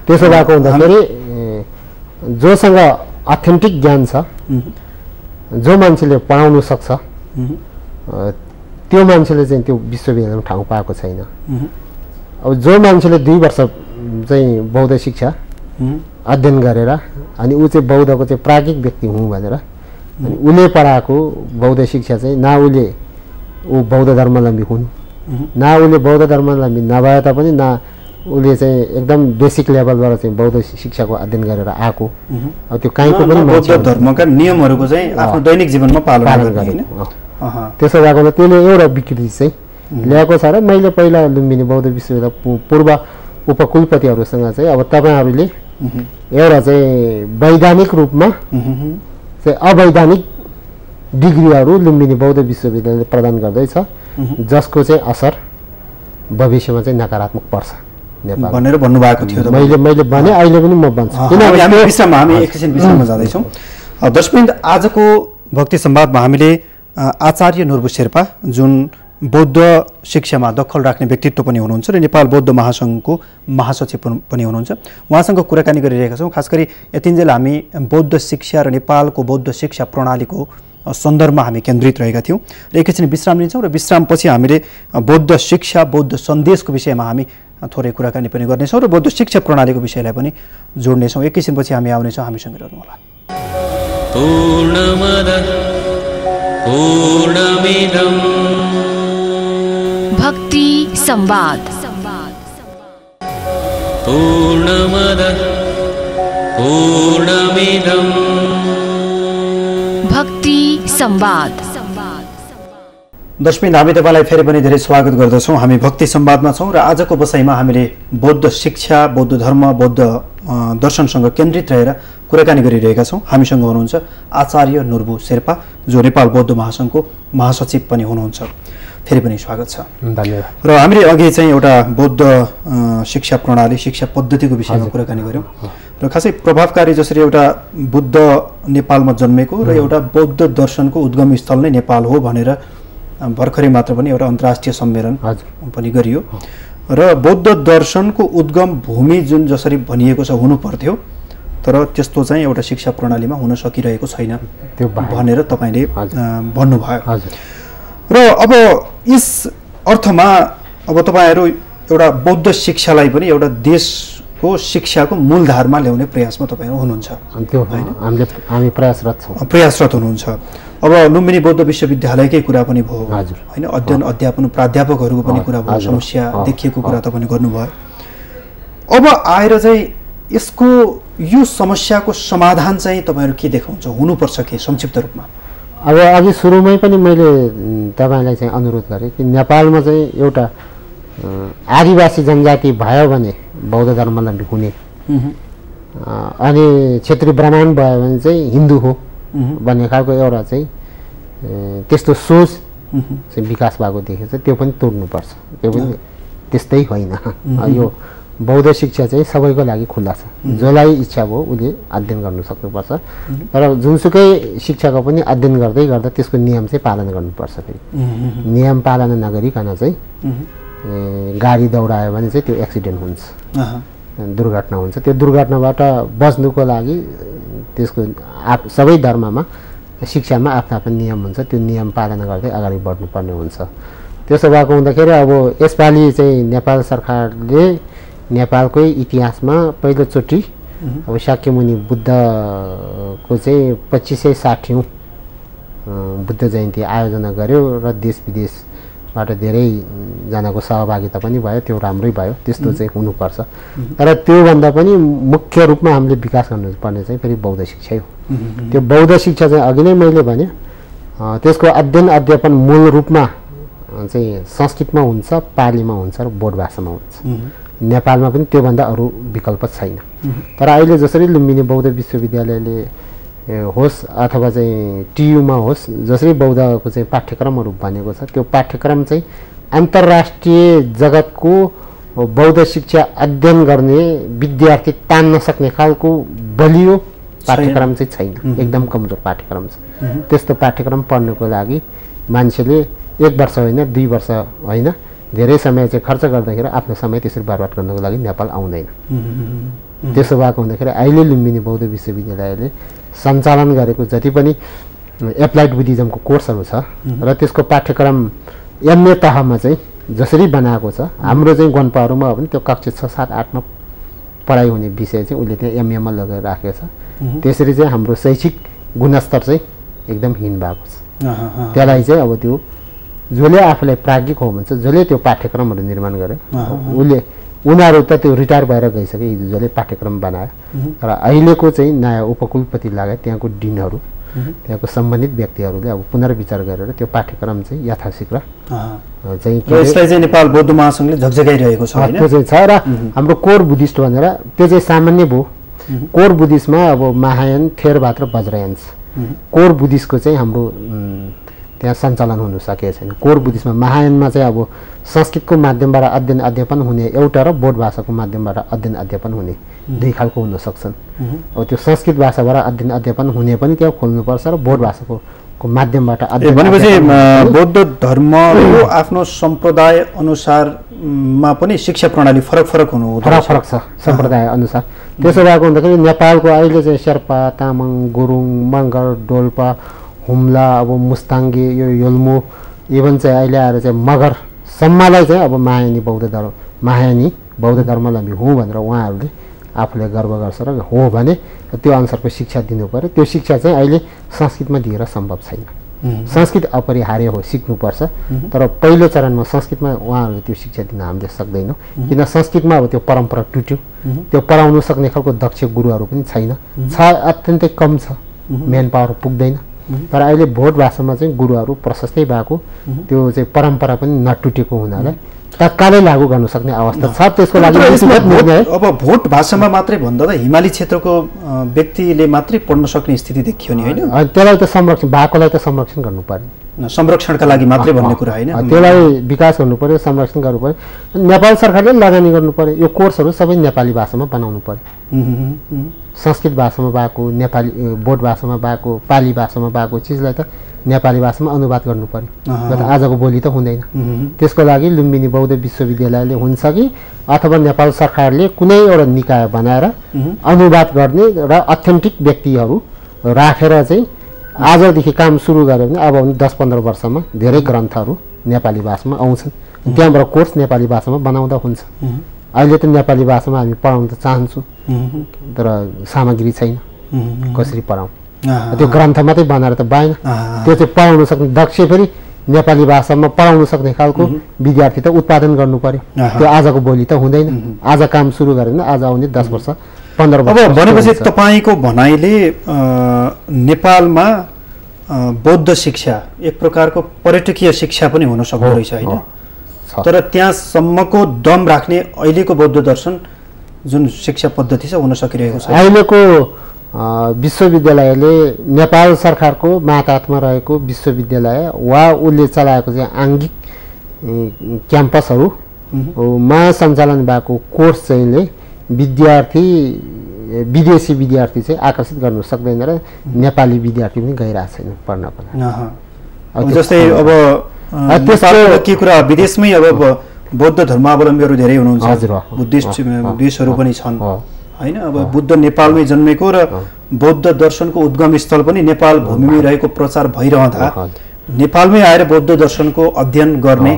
त्यसो भएको हुँदाखेरि जोसँग अथेन्टिक ज्ञान छ, जो मान्छेले पढाउन सक्छ, त्यो मान्छेले चाहिँ त्यो विश्वविद्यालयमा ठाउँ पाएको छैन। अब जो मान्छेले 2 वर्ष चाहिँ बौद्ध शिक्षा अध्ययन गरेर अनि ऊ चाहिँ बौद्धको चाहिँ प्राज्ञिक व्यक्ति हुँ भनेर अनि उसले पढाएको बौद्ध शिक्षा चाहिँ न उसले ऊ बौद्ध धर्मावलम्बी हुनु, न उसले बौद्ध धर्मावलम्बी नभए तापनि न उसले चाहिँ एकदम बेसिक लेभलबाट चाहिँ बौद्ध शिक्षाको अध्ययन गरेर आएको। अब त्यो कहीँको पनि बौद्ध धर्मका नियमहरूको चाहिँ आफ्नो दैनिक जीवनमा पालन गरेको। त्यसो भएकोले त्यसले एउटा विकृति चाहिँ ल्याएको छ र मैले पहिला लुम्बिनी बौद्ध विश्वविद्यालय पूर्व उपकुलपतिहरूसँग चाहिँ अब तपाईँहरूले एउटा चाहिँ वैधानिक रूपमा चाहिँ अवैधानिक डिग्रीहरू लुम्बिनी बौद्ध विश्वविद्यालयले प्रदान गर्दैछ जसको चाहिँ असर भविष्यमा चाहिँ नकारात्मक पर्छ भनेर भन्नुभएको थियो। मैले भने अहिले पनि म भन्छु। हामी एकैछिन विषयमा जाँदैछौँ। दर्शकवृन्द, आजको भक्ति संवादमा हामीले आचार्य नुर्बु शेर्पा जुन बौद्ध शिक्षामा दखल राख्ने व्यक्तित्व पनि हुनुहुन्छ र नेपाल बौद्ध महासङ्घको महासचिव पनि हुनुहुन्छ, उहाँसँग कुराकानी गरिरहेका छौँ। खास गरी यतिन्जेल हामी बौद्ध शिक्षा र नेपालको बौद्ध शिक्षा प्रणालीको सन्दर्भमा हामी केन्द्रित रहेका थियौँ र एकैछिन विश्राम लिन्छौँ र विश्रामपछि हामीले बौद्ध शिक्षा बौद्ध सन्देशको विषयमा हामी थोरै कुराकानी पनि गर्नेछौँ र बौद्ध शिक्षा प्रणालीको विषयलाई पनि जोड्नेछौँ। एकैछिनपछि हामी आउनेछौँ, हामीसँग रहनुहोला। भक्ति संवाद। भक्ति संवाद। दर्शकवृन्द, हामी तपाईँलाई फेरि पनि धेरै स्वागत गर्दछौँ। हामी भक्ति संवादमा छौँ र आजको बसाइमा हामीले बौद्ध शिक्षा, बौद्ध धर्म, बौद्ध दर्शनसँग केन्द्रित रहेर कुराकानी गरिरहेका छौँ। हामीसँग हुनुहुन्छ आचार्य नुर्बु शेर्पा, जो नेपाल बौद्ध महासङ्घको महासचिव पनि हुनुहुन्छ। फेरि पनि स्वागत छ। धन्यवाद। र हामीले अघि चाहिँ एउटा बौद्ध शिक्षा प्रणाली, शिक्षा पद्धतिको विषयमा कुराकानी गऱ्यौँ र खासै प्रभावकारी जसरी एउटा बुद्ध नेपालमा जन्मेको र एउटा बौद्ध दर्शनको उद्गम स्थल नै नेपाल हो भनेर भर्खरै मात्र पनि एउटा अन्तर्राष्ट्रिय सम्मेलन पनि गरियो र बौद्ध दर्शनको उद्गम भूमि जुन जसरी भनिएको छ हुनु पर्थ्यो, तर त्यस्तो चाहिँ एउटा शिक्षा प्रणालीमा हुन सकिरहेको छैन त्यो भनेर तपाईँले भन्नुभयो। हजुर। र अब यस अर्थमा अब तपाईँहरू एउटा बौद्ध शिक्षालाई पनि एउटा देशको शिक्षाको मूलधारमा ल्याउने प्रयासमा तपाईँहरू हुनुहुन्छ। त्यो हामी प्रयासरत छौँ। प्रयासरत हुनुहुन्छ। अब लुम्बिनी बौद्ध विश्वविद्यालयकै कुरा पनि भयो होइन, अध्ययन अध्यापन प्राध्यापकहरूको पनि कुरा भयो, समस्या देखिएको कुरा तपाईँले गर्नुभयो। अब आएर चाहिँ यसको यो समस्याको समाधान चाहिँ तपाईँहरू के देखाउँछ, हुनुपर्छ के संक्षिप्त रूपमा? अब अघि सुरुमै पनि मैले तपाईँलाई चाहिँ अनुरोध गरेँ कि नेपालमा चाहिँ एउटा आदिवासी जनजाति भयो भने बौद्ध धर्मावलम्बी हुने, अनि क्षेत्रीय ब्राह्मण भयो भने चाहिँ हिन्दू हो भन्ने खालको एउटा चाहिँ त्यस्तो सोच चाहिँ विकास भएको देखेको छ। त्यो पनि तोड्नुपर्छ। त्यो पनि त्यस्तै होइन। यो बौद्ध शिक्षा चाहिँ सबैको लागि खुल्ला छ। जसलाई इच्छा भयो उसले अध्ययन गर्नु सक्नुपर्छ। तर जुनसुकै शिक्षाको पनि अध्ययन गर्दै गर्दा त्यसको नियम चाहिँ पालन गर्नुपर्छ। फेरि नियम पालना नगरिकन चाहिँ गाडी दौडायो भने चाहिँ त्यो एक्सिडेन्ट हुन्छ, दुर्घटना हुन्छ। त्यो दुर्घटनाबाट बच्नुको लागि त्यसको सबै धर्ममा शिक्षामा आफ्नो आफ्नो नियम हुन्छ। त्यो नियम पालना गर्दै अगाडि बढ्नुपर्ने हुन्छ। त्यसो भएको हुँदाखेरि अब यसपालि चाहिँ नेपाल सरकारले नेपालकै इतिहासमा पहिलोचोटि अब शाक्यमुनि बुद्धको चाहिँ 2560औं बुद्ध जयन्ती आयोजना गर्यो र देश विदेशबाट धेरैजनाको सहभागिता पनि भयो। त्यो राम्रै भयो, त्यस्तो चाहिँ हुनुपर्छ। तर त्योभन्दा पनि मुख्य रूपमा हामीले विकास गर्नुपर्ने चाहिँ फेरि बौद्ध शिक्षै हो। त्यो बौद्ध शिक्षा चाहिँ अघि नै मैले भने त्यसको अध्ययन अध्यापन मूल रूपमा चाहिँ संस्कृतमा हुन्छ, पालीमा हुन्छ र बोडो भाषामा हुन्छ। नेपालमा पनि त्योभन्दा अरू विकल्प छैन। तर अहिले जसरी लुम्बिनी बौद्ध विश्वविद्यालयले होस् अथवा चाहिँ टियुमा होस्, जसरी बौद्धको चाहिँ पाठ्यक्रमहरू बनेको छ, त्यो पाठ्यक्रम चाहिँ अन्तर्राष्ट्रिय जगतको बौद्ध शिक्षा अध्ययन गर्ने विद्यार्थी तान्न सक्ने खालको बलियो पाठ्यक्रम चाहिँ छैन। एकदम कमजोर पाठ्यक्रम छ। त्यस्तो पाठ्यक्रम पढ्नको लागि मान्छेले 1 वर्ष होइन, 2 वर्ष होइन, धेरै समय चाहिँ खर्च गर्दाखेरि आफ्नो समय त्यसरी बर्बाद गर्नको लागि नेपाल आउँदैन। त्यसो भएको हुँदाखेरि अहिले लुम्बिनी बौद्ध विश्वविद्यालयले सञ्चालन गरेको जति पनि एप्लाइड बुद्धिज्मको कोर्सहरू छ र त्यसको पाठ्यक्रम एमए तहमा चाहिँ जसरी बनाएको छ, हाम्रो चाहिँ गन्पाहरूमा हो भने त्यो कक्षा 6, 7, 8मा पढाइ हुने विषय चाहिँ उसले त्यहाँ एमएमा लगेर राखेको छ। त्यसरी चाहिँ हाम्रो शैक्षिक गुणस्तर चाहिँ एकदम हीन भएको छ। त्यसलाई चाहिँ अब त्यो जसले आफूलाई प्राज्ञिक हो भन्छ, जसले त्यो पाठ्यक्रमहरू निर्माण गर्यो उनीहरू त त्यो रिटायर भएर गइसके, जसले पाठ्यक्रम बनायो। तर अहिलेको चाहिँ नयाँ उपकुलपति लगायत त्यहाँको डिनहरू, त्यहाँको सम्बन्धित व्यक्तिहरूले अब पुनर्विचार गरेर त्यो पाठ्यक्रम चाहिँ यथाशीघ्र चाहिँ यसलाई चाहिँ नेपाल बौद्ध महासङ्घले झकझगाइरहेको छ हैन? त्यो चाहिँ छ र हाम्रो कोर बुद्धिस्ट भनेर त्यो चाहिँ सामान्य भयो। कोर बुद्धिस्टमा अब महायान, थेरवाद र वज्रयान छ। कोर बुद्धिस्टको चाहिँ हाम्रो त्यहाँ सञ्चालन हुन सकेको छैन। कोर बुद्धिस्टमा महायानमा चाहिँ अब संस्कृतको माध्यमबाट अध्ययन अध्यापन हुने एउटा र बोडो भाषाको माध्यमबाट अध्ययन अध्यापन हुने 2 खालको हुन सक्छन्। अब त्यो संस्कृत भाषाबाट अध्ययन अध्यापन हुने पनि त्यहाँ खोल्नुपर्छ र बोडो भाषाको माध्यमबाट अध्ययन। भनेपछि बौद्ध धर्मको आफ्नो सम्प्रदाय अनुसारमा पनि शिक्षा प्रणाली फरक फरक छ सम्प्रदाय अनुसार। त्यसो भएको हुँदाखेरि नेपालको अहिले चाहिँ शेर्पा, तामाङ, गुरुङ, मगर, डोल्पा, हुम्ला, अब मुस्ताङ्गे, यो योल्मो, इभन चाहिँ अहिले आएर चाहिँ मगर सम्मलाई चाहिँ अब महायानी बौद्ध धर्मावलम्बी हुँ भनेर उहाँहरूले आफूले गर्व गर्छ र हो भने त्यो अनुसारको शिक्षा दिनु पर्यो। त्यो शिक्षा चाहिँ अहिले संस्कृतमा दिएर सम्भव छैन। संस्कृत अपरिहार्य हो, सिक्नुपर्छ। तर पहिलो चरणमा संस्कृतमा उहाँहरूले त्यो शिक्षा दिन हामीले सक्दैनौँ, किन संस्कृतमा अब त्यो परम्परा टुट्यो। त्यो पढाउनु सक्ने खालको दक्ष गुरुहरू पनि छैन, अत्यन्तै कम छ, म्यान पावर पुग्दैन। तर अहिले बोडो भाषामा चाहिँ गुरुहरू प्रशस्तै भएको, त्यो चाहिँ परम्परा पनि नटुटेको हुनाले तत्कालै लागू गर्न सक्ने अवस्था छ। त्यसको लागि अब भोट भाषामा मात्रै भन्दा त हिमाली क्षेत्रको व्यक्तिले मात्रै पढ्न सक्ने स्थिति देखियो नि होइन? त्यसलाई त संरक्षण भएकोलाई त संरक्षण गर्नु पर्यो, संरक्षणका लागि मात्रै भन्ने कुरा होइन, त्यसलाई विकास गर्नु पर्यो, संरक्षण गर्नु पर्यो। नेपाल सरकारले लगानी गर्नु पर्यो, यो कोर्सहरू सबै नेपाली भाषामा बनाउनु पर्यो। संस्कृत भाषामा भएको, नेपाली बोट भाषामा भएको, पाली भाषामा भएको चिजलाई त नेपाली भाषामा अनुवाद गर्नु पर्यो। यो त आजको भोलि त हुँदैन। त्यसको लागि लुम्बिनी बौद्ध विश्वविद्यालयले हुन्छ कि अथवा नेपाल सरकारले कुनै एउटा निकाय बनाएर अनुवाद गर्ने र अथेन्टिक व्यक्तिहरू राखेर चाहिँ आजदेखि काम सुरु गर्यो भने अब 10-15 वर्षमा धेरै ग्रन्थहरू नेपाली भाषामा आउँछन्। त्यहाँबाट कोर्स नेपाली भाषामा बनाउँदा हुन्छ। अहिले त नेपाली भाषामा हामी पढाउन त चाहन्छौँ, तर सामग्री छैन, कसरी पढाउँ? त्यो ग्रन्थ मात्रै बनाएर त भएन। त्यो चाहिँ पढाउन सक्ने दक्ष फेरि नेपाली भाषामा पढाउन सक्ने खालको विद्यार्थी त उत्पादन गर्नु पर्यो। त्यो आजको भोलि त हुँदैन। आज काम सुरु गरेन, आज आउने 10 वर्ष 15 वर्ष। अब भनेपछि तपाईँको भनाइले नेपालमा बौद्ध शिक्षा एक प्रकारको पर्यटकीय शिक्षा पनि हुन सक्दो रहेछ होइन? तर त्यहाँसम्मको दम राख्ने अहिलेको बौद्ध दर्शन जुन शिक्षा पद्धति छ हुन सकिरहेको छ। अहिलेको विश्वविद्यालयले नेपाल सरकारको मातहतमा रहेको विश्वविद्यालय वा उसले चलाएको चाहिँ आङ्गिक क्याम्पसहरूमा सञ्चालन भएको कोर्स चाहिँले विदेशी विद्यार्थी चाहिँ आकर्षित गर्न सक्दैन र नेपाली विद्यार्थी पनि गइरहेको छैन पढ्नको लागि। जस्तै अब के कुरा विदेशमै अब बौद्ध धर्मावलम्बीहरू धेरै हुनुहुन्छ, बुद्धिस्ट देशहरू पनि छन् होइन? अब बुद्ध नेपालमै जन्मेको र बौद्ध दर्शनको उद्गम स्थल पनि नेपाल भूमिमै रहेको प्रचार भइरहँदा नेपालमै आएर बौद्ध दर्शनको अध्ययन गर्ने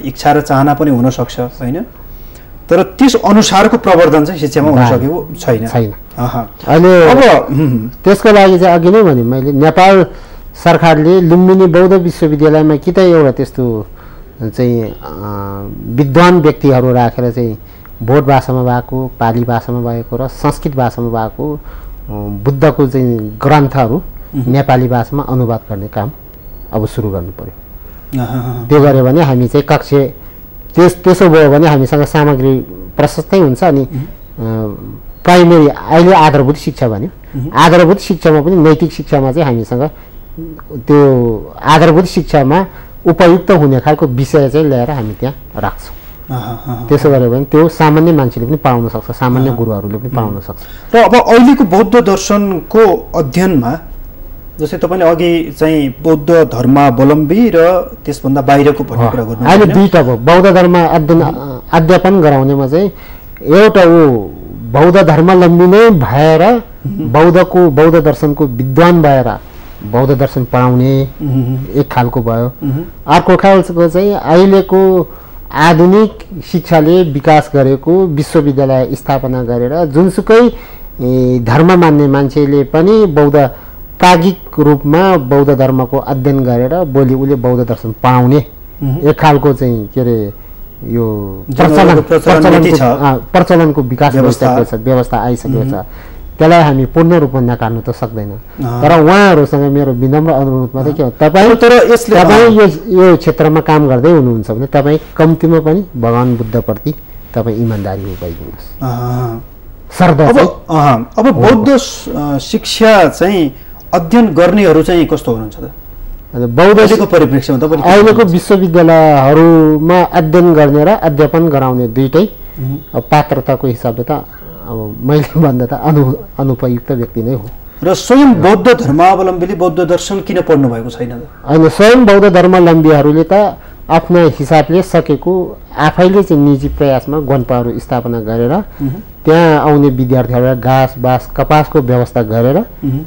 इच्छा र चाहना पनि हुन सक्छ होइन? तर त्यस अनुसारको प्रवर्धन चाहिँ शिक्षामा हुन सकेको छैन। अहिले अब त्यसको लागि चाहिँ अघि नै भने मैले नेपाल सरकारले लुम्बिनी बौद्ध विश्वविद्यालयमा कि त एउटा त्यस्तो चाहिँ विद्वान व्यक्तिहरू राखेर चाहिँ बोट भाषामा भएको, पाली भाषामा भएको र संस्कृत भाषामा भएको बुद्धको चाहिँ ग्रन्थहरू नेपाली भाषामा अनुवाद गर्ने काम अब सुरु गर्नु पर्यो। त्यो गऱ्यो भने हामी चाहिँ त्यसो भयो भने हामीसँग सामग्री प्रशस्तै हुन्छ। अनि प्राइमेरी अहिले आधारभूत शिक्षा भन्यो, आधारभूत शिक्षामा पनि नैतिक शिक्षामा चाहिँ हामीसँग त्यो आधारभूत शिक्षामा उपयुक्त हुने खालको विषय चाहिँ ल्याएर हामी त्यहाँ राख्छौँ। त्यसो गर्यो भने त्यो सामान्य मान्छेले पनि पढाउन सक्छ, सामान्य गुरुहरूले पनि पढाउन सक्छ। र अब अहिलेको बौद्ध दर्शनको अध्ययनमा जस्तै तपाईँले अघि चाहिँ बौद्ध धर्मावलम्बी र त्यसभन्दा बाहिरको भन्ने कुरा गर्नु, अहिले दुईटा भयो। बौद्ध धर्म अध्यापन गराउनेमा चाहिँ एउटा बौद्ध धर्मावलम्बी नै भएर बौद्ध दर्शनको विद्वान भएर बौद्ध दर्शन पढाउने एक खालको भयो। अर्को खालको चाहिँ अहिलेको आधुनिक शिक्षाले विकास गरेको विश्वविद्यालय स्थापना गरेर जुनसुकै धर्म मान्ने मान्छेले पनि प्राज्ञिक रूपमा बौद्ध धर्मको अध्ययन गरेर भोलि उसले बौद्ध दर्शन पढाउने एक खालको चाहिँ के अरे यो प्रचलनको विकास भइसकेको छ, व्यवस्था आइसकेको छ। त्यसलाई हामी पूर्ण रूपमा नकार्नु त सक्दैन। तर उहाँहरूसँग मेरो विनम्र अनुरोध मात्रै के हो, तपाईँ यो क्षेत्रमा काम गर्दै हुनुहुन्छ भने तपाईँ कम्तीमा पनि भगवान बुद्धप्रति तपाईँ इमान्दारी भइदिनुहोस्। अब बौद्ध शिक्षा चाहिँ अध्ययन गर्नेहरू चाहिँ कस्तो हुनुहुन्छ त बौद्धको परिप्रेक्ष्यमा? अहिलेको विश्वविद्यालयहरूमा अध्ययन गर्ने र अध्यापन गराउने दुईटै पात्रताको हिसाबले त अब मैले भन्दा त अनुपयुक्त व्यक्ति नै हो। र स्वयं बौद्ध धर्मावलम्बीले बौद्ध दर्शन किन पढ्नु भएको छैन त? होइन, स्वयं बौद्ध धर्मावलम्बीहरूले त आफ्ना हिसाबले सकेको आफैले चाहिँ निजी प्रयासमा गन्पाहरू स्थापना गरेर त्यहाँ आउने विद्यार्थीहरूलाई घाँस बाँस कपासको व्यवस्था गरेर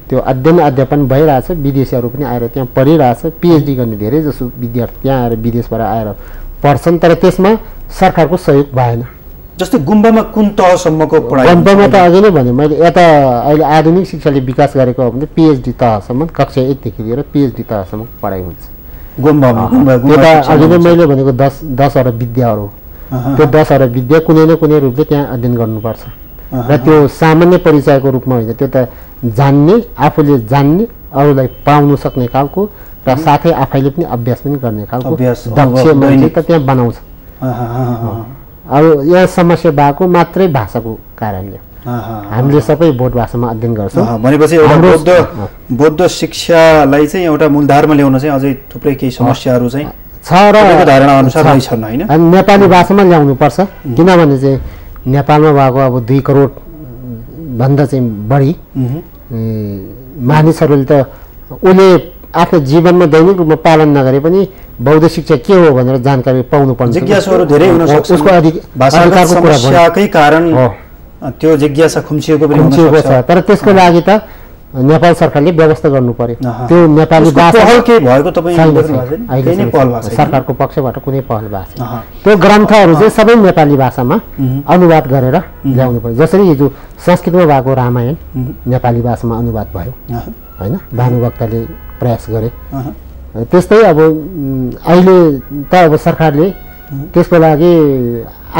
त्यो अध्ययन अध्यापन भइरहेछ। विदेशीहरू पनि आएर त्यहाँ पढिरहेछ। पिएचडी गर्ने धेरै जसो विद्यार्थी त्यहाँ आएर विदेशबाट आएर पढ्छन्, तर त्यसमा सरकारको सहयोग भएन। जस्तै गुम्बामा कुन तहसम्मको पढाइ? गुम्बामा त अघि नै भने मैले यता अहिले आधुनिक शिक्षाले विकास गरेको हो भने पिएचडी तहसम्म, कक्षा 1 देखि लिएर पिएचडी तहसम्म पढाइ हुन्छ गुम्बामा। अघि नै मैले भनेको 10वटा विद्याहरू, त्यो 10वटा विद्या कुनै न कुनै रूपले त्यहाँ अध्ययन गर्नुपर्छ। र त्यो सामान्य परिचयको रूपमा होइन, त्यो त जान्ने, आफूले जान्ने, अरूलाई पाउन सक्ने खालको र साथै आफैले पनि अभ्यास पनि गर्ने खालको दक्ष मान्छे त त्यहाँ बनाउँछ। अब यहाँ समस्या भएको मात्रै भाषाको कारणले हामीले सबै बोध भाषामा अध्ययन गर्छौँ भनेपछि एउटा बौद्ध शिक्षालाई चाहिँ एउटा मूलधारमा ल्याउन चाहिँ अझै थुप्रै केही समस्याहरू चाहिँ छ र धारणा अनुसार छैन हैन नेपाली भाषामा ल्याउनु पर्छ किनभने चाहिँ नेपालमा भएको अब 2 करोड भन्दा चाहिँ बढी मानिसहरूले त उसले आफ्नो जीवनमा दैनिक रूपमा पालन नगरे पनि बौद्ध शिक्षा के हो भनेर जानकारी पाउनु पर्छ जिज्ञासाहरू धेरै हुन सक्छ उसको अधिकारको कुरा समस्याकै कारण त्यो जिज्ञासा खुम्चिएको पनि हुन सक्छ तर त्यसको लागि त नेपाल सरकारले व्यवस्था गर्नु पर्यो त्यो नेपाली भाषा पहल के भएको तपाई देख्नु भएको छैन सरकारको पक्षबाट कुनै पहल भएको छैन त्यो ग्रन्थहरू चाहिँ सबै नेपाली भाषामा अनुवाद गरेर ल्याउनु पर्यो जसरी हिजो संस्कृतमा भएको रामायण नेपाली भाषामा अनुवाद भयो हैन भानुभक्तले प्रयास गरे त्यस्तै अब अहिले त अब सरकारले त्यसको लागि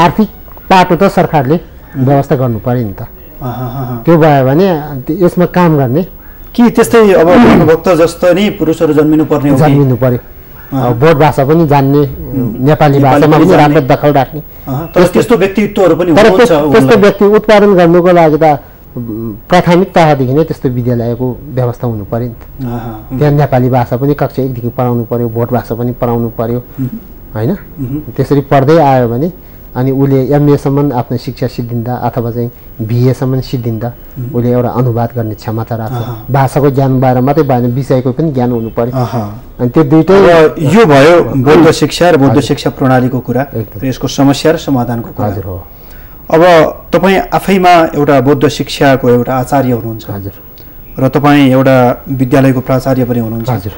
आर्थिक पाटो त सरकारले व्यवस्था गर्नु पर्यो नि त त्यो भयो भने यसमा काम गर्ने कि त्यस्तै अब भानुभक्त जस्तो नि पुरुषहरू जन्मिनु पर्यो बोध भाषा पनि जान्ने नेपाली भाषामा पनि राम्रो दखल राख्ने तर त्यस्तो व्यक्तित्वहरू पनि हुनुहुन्छ त्यस्तो व्यक्ति उत्पादन गर्नुको लागि त प्राथमिक तहदेखि नै त्यस्तो विद्यालयको व्यवस्था हुनु पर्यो नि त त्यहाँ नेपाली भाषा पनि कक्षा 1 देखि पढाउनु पर्यो बोध भाषा पनि पढाउनु पर्यो हैन त्यसरी पढ्दै आयो भने अनि उसले एमए सम्म आफ्नो शिक्षा सिद्धिँदा अथवा चाहिँ बीए सम्म सिद्धिँदा उसले एउटा अनुवाद गर्ने क्षमता राख्छ भाषाको ज्ञान भएर मात्रै भएन विषयको पनि ज्ञान हुनु पर्यो अनि त्यो दुईटै यो भयो बौद्ध शिक्षा र बौद्ध शिक्षा प्रणालीको कुरा यसको समस्या र समाधानको कुरा हजुर हो अब तपाई आफैमा एउटा बौद्ध शिक्षाको एउटा आचार्य हुनुहुन्छ हजुर र तपाई एउटा विद्यालयको प्राचार्य पनि हुनुहुन्छ हजुर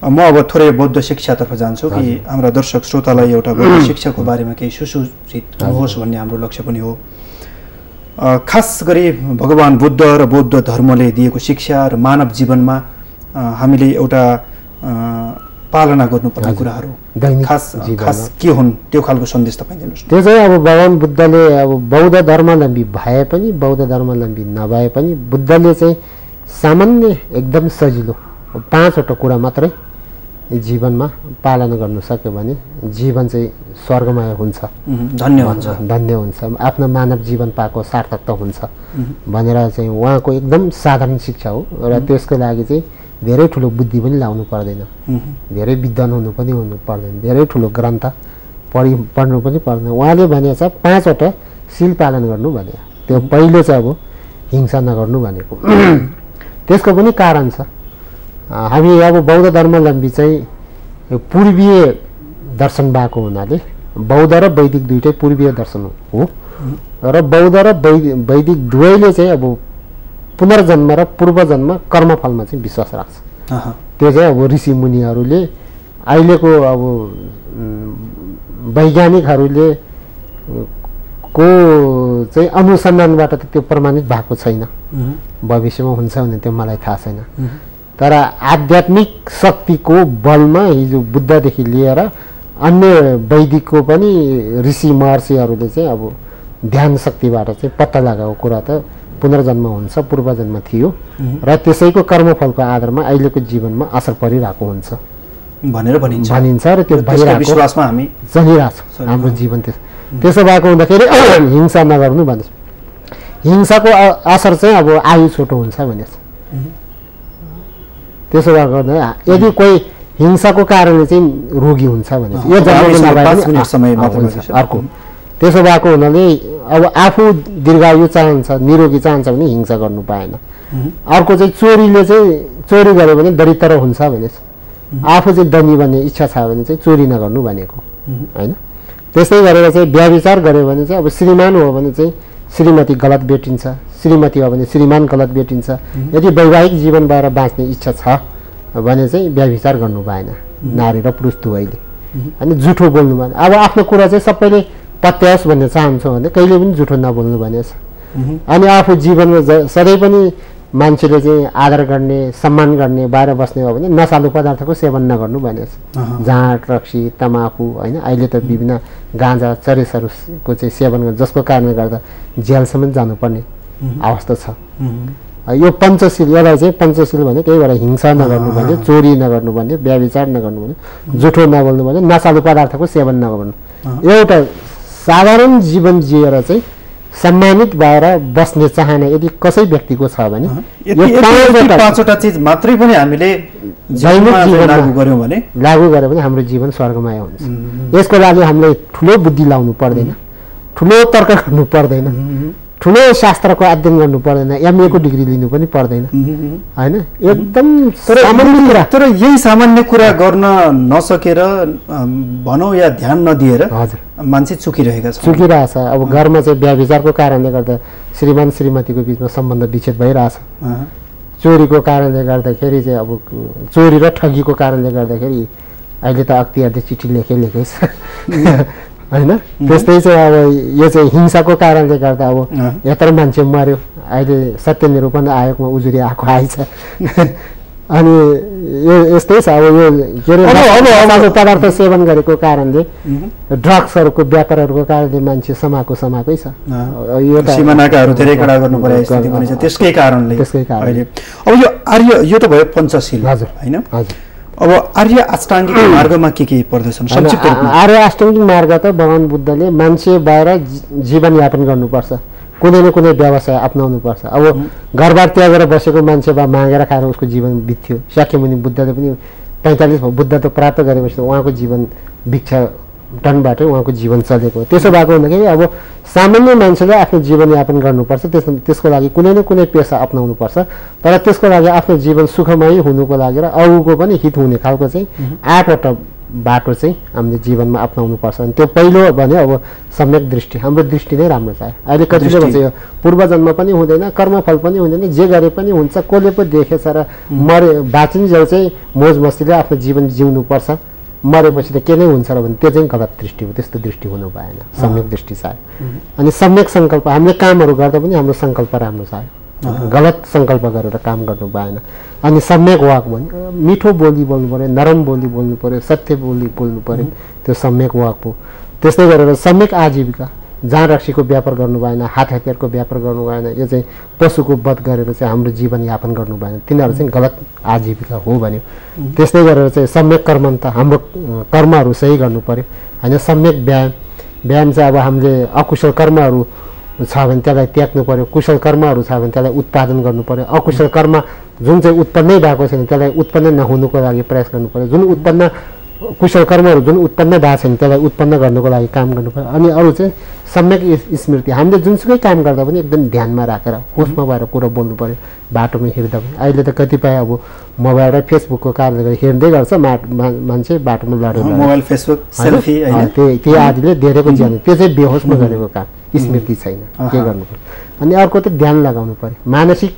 म अब थोरै बौद्ध शिक्षातर्फ जान्छु कि हाम्रा दर्शक श्रोतालाई एउटा बौद्ध शिक्षाको बारेमा केही सुसूचित होस् भन्ने हाम्रो लक्ष्य पनि हो खास गरी भगवान बुद्ध र बौद्ध धर्मले दिएको शिक्षा र मानव जीवनमा हामीले एउटा पालना गर्नुपर्ने कुराहरू खास के हुन् त्यो खालको सन्देश तपाईँ दिनुहोस् त्यो चाहिँ अब भगवान बुद्धले अब बौद्ध धर्मावलम्बी भए पनि बौद्ध धर्मावलम्बी नभए पनि बुद्धले चाहिँ सामान्य एकदम सजिलो 5वटा कुरा मात्रै जीवनमा पालना गर्न सक्यो भने जीवन चाहिँ स्वर्गमय हुन्छ धन्य हुन्छ आफ्नो मानव जीवन पाएको सार्थकता हुन्छ भनेर चाहिँ उहाँको एकदम साधारण शिक्षा हो र त्यसको लागि चाहिँ धेरै ठुलो बुद्धि पनि लाउनु पर्दैन धेरै विद्वान हुनु पर्दैन धेरै ठुलो ग्रन्थ पढ्नु पनि पर्दैन उहाँले भनेको छ 5वटा शील पालन गर्नु भने त्यो पहिलो चाहिँ अब हिंसा नगर्नु भनेको त्यसको पनि कारण छ हामी अब बौद्ध धर्मावलम्बी चाहिँ पूर्वीय दर्शन भएको हुनाले बौद्ध र वैदिक दुईटै पूर्वीय दर्शन हो र बौद्ध र वैदिक दुवैले चाहिँ अब पुनर्जन्म र पूर्वजन्म कर्मफलमा चाहिँ विश्वास राख्छ त्यो चाहिँ अब ऋषि मुनिहरूले अहिलेको अब वैज्ञानिकहरूले को चाहिँ अनुसन्धानबाट त त्यो प्रमाणित भएको छैन भविष्यमा हुन्छ भने त्यो मलाई थाहा छैन तर आध्यात्मिक शक्तिको बलमा हिजो बुद्धदेखि लिएर अन्य वैदिकको पनि ऋषि महर्षिहरूले चाहिँ अब ध्यान शक्तिबाट चाहिँ पत्ता लगाएको कुरा त पुनर्जन्म हुन्छ पूर्वजन्म थियो र त्यसैको कर्मफलको आधारमा अहिलेको जीवनमा असर परिरहेको हुन्छ भनेर भनिन्छ र त्यो विश्वासमा हामी चलिरहेछ हाम्रो जीवन त्यसो भएको हुँदाखेरि हिंसा नगर्नु भन्छ हिंसाको असर चाहिँ अब आयु छोटो हुन्छ भनेछ त्यसो गर्दा यदि कोही हिंसाको कारणले चाहिँ रोगी हुन्छ भने यो अर्को त्यसो भएको हुनाले अब आफू दीर्घायु चाहन्छ निरोगी चाहन्छ भने हिंसा गर्नु पाएन अर्को चाहिँ चोरीले चाहिँ चोरी गर्यो भने दरिद्र हुन्छ भनेछ आफू चाहिँ धनी बन्ने इच्छा छ भने चाहिँ चोरी नगर्नु भनेको हैन त्यस्तै गरेर चाहिँ व्यभिचार गर्यो भने चाहिँ अब श्रीमान हो भने चाहिँ श्रीमती गलत भेटिन्छ श्रीमती हो भने श्रीमान गलत भेटिन्छ यदि वैवाहिक जीवन भएर बाँच्ने इच्छा छ भने चाहिँ व्यभिचार गर्नु भएन नारी र पुरुष दुवैले अनि झुठो बोल्नु भएन अब आफ्नो कुरा चाहिँ सबैले पत्याओस् भन्ने चाहन्छ भने कहिले पनि झुठो नबोल्नु भनेछ अनि आफू जीवनमा सधैँ पनि मान्छेले चाहिँ आदर गर्ने सम्मान गर्ने बाहिर बस्ने हो भने नशालु पदार्थको सेवन नगर्नु भनेछ जाँड रक्सी तमाखु हैन अहिले त विभिन्न गाँजा चरेसहरूको चाहिँ सेवन गर्छ जसको कारणले गर्दा जेलसम्म जानुपर्ने अवस्था छ यो पञ्चशील यसलाई चाहिँ पञ्चशील भने त्यही भएर हिंसा नगर्नु भने चोरी नगर्नु भने व्यभिचार नगर्नु भने झुठो नबोल्नु भने नशालु पदार्थको सेवन नगर्नु एउटा साधारण जीवन जिएर चाहिँ सम्मानित भएर बस्ने चाहना यदि कसै व्यक्तिको छ भने यो पाँचवटा चीज मात्रै पनि हामीले दैनिक जीवनमा लागू गरे भने हाम्रो जीवन स्वर्गमय हुन्छ। यसको लागि हामीले ठुलो बुद्धि लाउनु पर्दैन, ठुलो तर्क गर्नु पर्दैन, ठुलो शास्त्रको अध्ययन गर्नु पर्दैन, एमए को डिग्री लिनु पनि पर्दैन हैन। एकदम सामान्य कुरा, तर यही सामान्य कुरा गर्न नसकेर भनौँ या ध्यान नदिएर मान्छे चुकिरहेका छन्, चुकिरहेछ। अब घरमा चाहिँ व्यभिचारको कारणले गर्दा श्रीमान श्रीमतीको बिचमा सम्बन्ध विच्छेद भइरहेछ, चोरीको कारणले गर्दाखेरि चाहिँ अब चोरी र ठगीको कारणले गर्दाखेरि अहिले त अख्तियारले चिठी लेखेकै छ हैन। त्यस्तै चाहिँ अब यो चाहिँ हिंसाको कारणले गर्दा अब यत्रो मान्छे मर्यो, अहिले सत्य निरूपण आयोगमा उजुरी आएको आइछ अनि यो यस्तै छ। अब यो के अरे पदार्थ सेवन गरेको कारणले ड्रग्सहरूको व्यापारहरूको कारणले मान्छे समाकै छ। यो सीमानाकाहरू धेरै कडा गर्नु परेको स्थिति पनि छ त्यसकै कारणले। अहिले अब यो आर्य यो त भयो पञ्चशील हैन। अब आर्य अष्टाङ्गिक मार्गमा के पर्दछन् संक्षिप्त रूपमा? आर्य अष्टाङ्गिक मार्ग त भगवान बुद्धले मान्छे बाहिर जीवनयापन गर्नुपर्छ, कुनै न कुनै व्यवसाय अपनाउनु पर्छ। अब घरबार त्यागेर बसेको मान्छे बा मागेर खाएर उसको जीवन बित्थ्यो। शाक्यमुनि बुद्धले पनि 45 बुद्ध त प्राप्त गरेपछि उहाँको जीवन भिक्षाटनबाटै उहाँको जीवन चलेको। त्यसो भएको हुँदाखेरि अब सामान्य मान्छेले आफ्नो जीवनयापन गर्नुपर्छ, त्यसको लागि कुनै न कुनै पेसा अपनाउनु पर्छ। तर त्यसको लागि आफ्नो जीवन सुखमय हुनुको लागि र अरूको पनि हित हुने खालको चाहिँ 8वटा बाटो चाहिँ हामीले जीवनमा अपनाउनु पर्छ। अनि त्यो पहिलो भने अब सम्यक दृष्टि, हाम्रो दृष्टि नै राम्रो छ। अहिले कतिले भन्छ यो पूर्वजन्म पनि हुँदैन, कर्मफल पनि हुँदैन, जे गरे पनि हुन्छ, कसले पो देखेछ र बाँचिन्जेल चाहिँ मोज मस्तीले आफ्नो जीवन जिउनुपर्छ, मरेपछि त के नै हुन्छ र भने त्यो चाहिँ गलत दृष्टि हो। त्यस्तो दृष्टि हुनु भएन, सम्यक दृष्टि चाहियो। अनि सम्यक सङ्कल्प, हामीले कामहरू गर्दा पनि हाम्रो सङ्कल्प राम्रो चाहियो, गलत सङ्कल्प गरेर काम गर्नु भएन। अनि सम्यक वाक भने मिठो बोली बोल्नु पऱ्यो, नरम बोली बोल्नु पऱ्यो, सत्य बोली बोल्नु पऱ्यो, त्यो सम्यक वाक हो। त्यस्तै गरेर सम्यक आजीविका, जहाँ रक्सीको व्यापार गर्नु भएन, हात हतियारको व्यापार गर्नु भएन, यो चाहिँ पशुको वध गरेर चाहिँ हाम्रो जीवनयापन गर्नु भएन, तिनीहरू चाहिँ गलत आजीविका हो भन्यो। त्यस्तै गरेर चाहिँ सम्यक कर्मन्त, हाम्रो कर्महरू सही गर्नु पऱ्यो होइन। सम्यक व्यायाम चाहिँ अब हामीले अकुशल कर्महरू छ भने त्यसलाई त्याग्नु पऱ्यो, कुशल कर्महरू छ भने त्यसलाई उत्पादन गर्नु पऱ्यो। अकुशल कर्म जुन चाहिँ उत्पन्नै भएको छैन त्यसलाई उत्पन्न नहुनुको लागि प्रयास गर्नु पऱ्यो, जुन उत्पन्न कुशल कर्महरू जुन उत्पन्न भएको छैन त्यसलाई उत्पन्न गर्नुको लागि काम गर्नु पऱ्यो। अनि अरू चाहिँ सम्यक स्मृति, हामीले जुनसुकै काम गर्दा पनि एकदम ध्यानमा राखेर होसमा भएर कुरा बोल्नु पऱ्यो, बाटोमा हिँड्दा पनि। अहिले त कतिपय अब मोबाइल र फेसबुकको कारणले गर्दा हिँड्दै गर्छ मान्छे बाटोमा लडेर, मोबाइल फेसबुक सेल्फी त्यही आदिले धेरैको ज्यान, त्यो चाहिँ बेहोसमा गरेको काम, स्मृति छैन, के गर्नु पर्यो। अनि अर्को त ध्यान लगाउनु पर्यो। मानसिक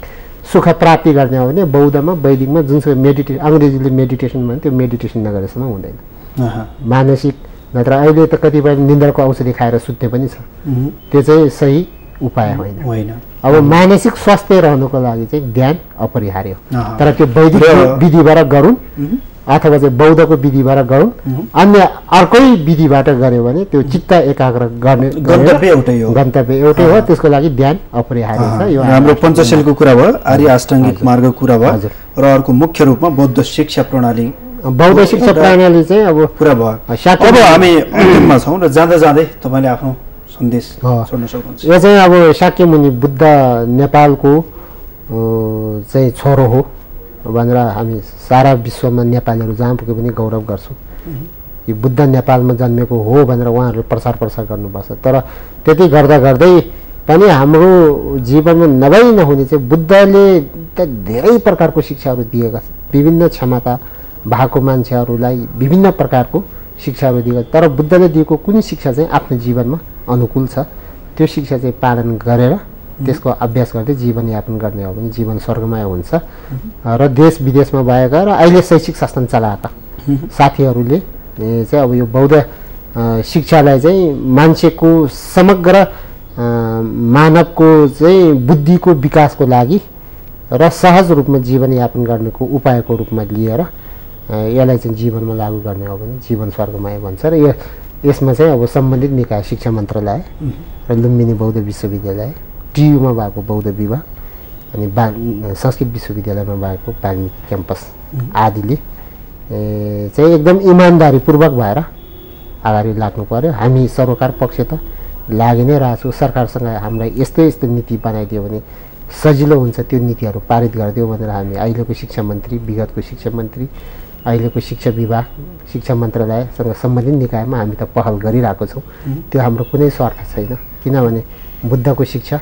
सुख प्राप्ति गर्ने हो भने बौद्धमा वैदिकमा जुनसुकै मेडिटेसन, अङ्ग्रेजीले मेडिटेसन भने त्यो मेडिटेसन नगरेसम्म हुँदैन। मानसिक नत्र अहिले त कतिपय निन्द्राको औषधि खाएर सुत्ने पनि छ, त्यो चाहिँ सही उपाय होइन। अब मानसिक स्वास्थ्य रहनुको लागि चाहिँ ध्यान अपरिहार्य हो, तर त्यो वैदिक विधिबाट गरून् अथवा चाहिँ बौद्धको विधिबाट गरून्, अन्य अर्कै विधिबाट गऱ्यो भने त्यो चित्त एकाग्र गर्ने गन्तव्य एउटै हो। त्यसको लागि ध्यान अपरिहार्य छ। यो हाम्रो पञ्चशीलको कुरा भयो, आर्य अष्टाङ्गिक मार्गको कुरा भयो, र अर्को मुख्य रूपमा बौद्ध शिक्षा प्रणाली। बौद्ध शिक्षा प्रणाली चाहिँ अब कुरा भयो। अब हामी अन्तिममा छौँ र जाँदा जाँदै तपाईँले आफ्नो सन्देश छोड्न सक्नुहुन्छ। यो चाहिँ अब शाक्यमुनि बुद्ध नेपालको चाहिँ छोरो हो भनेर हामी सारा विश्वमा नेपालीहरू जहाँ पुगे पनि गौरव गर्छौँ। यो बुद्ध नेपालमा जन्मेको हो भनेर उहाँहरूले प्रचार गर्नुपर्छ। तर त्यति गर्दा गर्दै पनि हाम्रो जीवनमा नभई नहुने चाहिँ बुद्धले त धेरै प्रकारको शिक्षाहरू दिएका छन्, विभिन्न क्षमता भएको मान्छेहरूलाई विभिन्न प्रकारको शिक्षाहरू दिएका, तर बुद्धले दिएको कुनै शिक्षा चाहिँ आफ्नो जीवनमा अनुकूल छ, त्यो शिक्षा चाहिँ पालन गरेर त्यसको अभ्यास गर्दै जीवनयापन गर्ने हो भने जीवन स्वर्गमय हुन्छ। र देश विदेशमा भएका र अहिले शैक्षिक संस्थान चलाएका साथीहरूले चाहिँ अब यो बौद्ध शिक्षालाई चाहिँ मान्छेको समग्र मानवको चाहिँ बुद्धिको विकासको लागि र सहज रूपमा जीवनयापन गर्नेको उपायको रूपमा लिएर यसलाई चाहिँ जीवनमा लागू गर्ने हो भने जीवन स्वर्गमय भन्छ। र यसमा चाहिँ अब सम्बन्धित निकाय शिक्षा मन्त्रालय र लुम्बिनी बौद्ध विश्वविद्यालय, टियुमा भएको बौद्ध विभाग, अनि संस्कृत विश्वविद्यालयमा भएको वाल्मिकी क्याम्पस आदिले चाहिँ एकदम इमान्दारीपूर्वक भएर अगाडि लाग्नु पर्यो। हामी सरोकार पक्ष त लागि नै रहेछौँ। सरकारसँग हामीलाई यस्तो यस्तो नीति बनाइदियो भने सजिलो हुन्छ, त्यो नीतिहरू पारित गरिदियो भनेर हामी अहिलेको शिक्षा मन्त्री, विगतको शिक्षा मन्त्री, अहिलेको शिक्षा विभाग, शिक्षा मन्त्रालयसँग सम्बन्धित निकायमा हामी त पहल गरिरहेको छौँ। त्यो हाम्रो कुनै स्वार्थ छैन, किनभने बुद्धको शिक्षा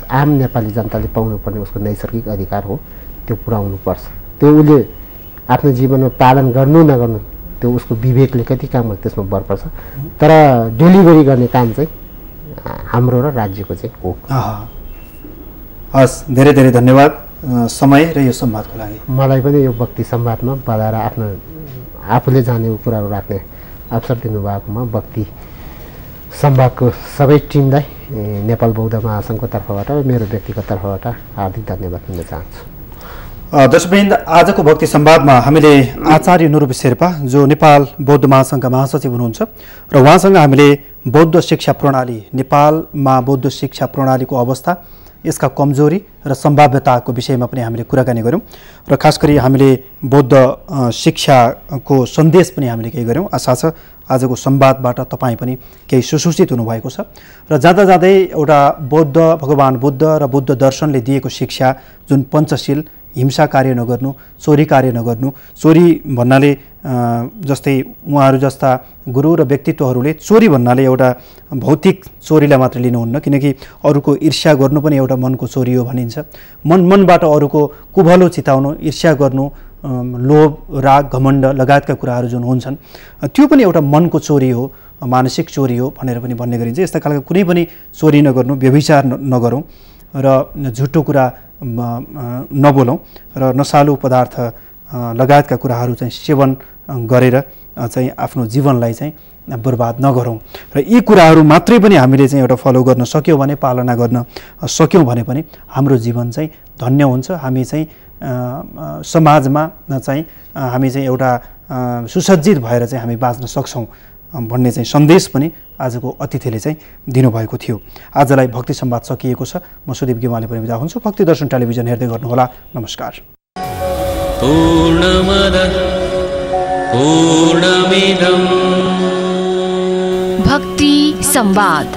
आम नेपाली जनताले पाउनुपर्ने उसको नैसर्गिक अधिकार हो, त्यो पुर्याउनुपर्छ। त्यो उसले आफ्नो जीवनमा पालन गर्नु नगर्नु त्यो उसको विवेकले कति काम गर्छ त्यसमा भर पर्छ। तर डेलिभरी गर्ने काम चाहिँ हाम्रो र राज्यको चाहिँ हो। हस्, धेरै धेरै धन्यवाद समय र यो संवादको लागि। मलाई पनि यो भक्ति संवादमा बोलाएर आफ्नो आफूले जानेको कुराहरू राख्ने अवसर दिनुभएकोमा भक्ति संवादको सबै टिमलाई नेपाल बौद्ध महासङ्घको तर्फबाट र मेरो व्यक्तिगत तर्फबाट हार्दिक धन्यवाद दिन चाहन्छु। दर्शकवृन्द, आजको भक्ति संवादमा हामीले आचार्य नुरूप शेर्पा जो नेपाल बौद्ध महासङ्घका महासचिव हुनुहुन्छ र उहाँसँग हामीले बौद्ध शिक्षा प्रणाली, नेपालमा बौद्ध शिक्षा प्रणालीको अवस्था, यसका कमजोरी र सम्भाव्यताको विषयमा पनि हामीले कुराकानी गऱ्यौँ र खास गरी हामीले बौद्ध शिक्षाको सन्देश पनि हामीले केही गऱ्यौँ। आशा छ आजको संवादबाट तपाईँ पनि केही सुसूचित हुनुभएको छ र जाँदा जाँदै एउटा बौद्ध भगवान बुद्ध र बुद्ध दर्शनले दिएको शिक्षा जुन पञ्चशील, हिंसा कार्य नगर्नु, चोरी कार्य नगर्नु, चोरी भन्नाले जस्तै उहाँहरू जस्ता गुरु र व्यक्तित्वहरूले चोरी भन्नाले एउटा भौतिक चोरीलाई मात्र लिनुहुन्न, किनकि अरूको ईर्ष्या गर्नु पनि एउटा मनको चोरी हो भनिन्छ। मनबाट अरूको कुभलो चिताउनु, ईर्ष्या गर्नु, लोभ, राग, घमण्ड लगायतका कुराहरू जुन हुन्छन् त्यो पनि एउटा मनको चोरी हो, मानसिक चोरी हो भनेर पनि भन्ने गरिन्छ। यस्ता खालको कुनै पनि चोरी नगर्नु, व्यभिचार नगरौँ र झुटो कुरा नबोलौँ र नसालु पदार्थ लगायतका कुराहरू चाहिँ सेवन गरेर चाहिँ आफ्नो जीवनलाई चाहिँ बर्बाद नगरौँ र यी कुराहरू मात्रै पनि हामीले चाहिँ एउटा फलो गर्न सक्यौँ भने, पालना गर्न सक्यौँ भने पनि हाम्रो जीवन चाहिँ धन्य हुन्छ। हामी चाहिँ समाजमा चाहिँ हामी चाहिँ एउटा सुसज्जित भएर चाहिँ हामी बाँच्न सक्छौँ भन्ने चाहिँ सन्देश पनि आजको अतिथिले चाहिँ दिनुभएको थियो। आजलाई भक्ति संवाद सकिएको छ। म सुदीप गेवाली पनि बिदा हुन्छु। भक्ति दर्शन टेलिभिजन हेर्दै गर्नुहोला। नमस्कार। भक्ति संवाद।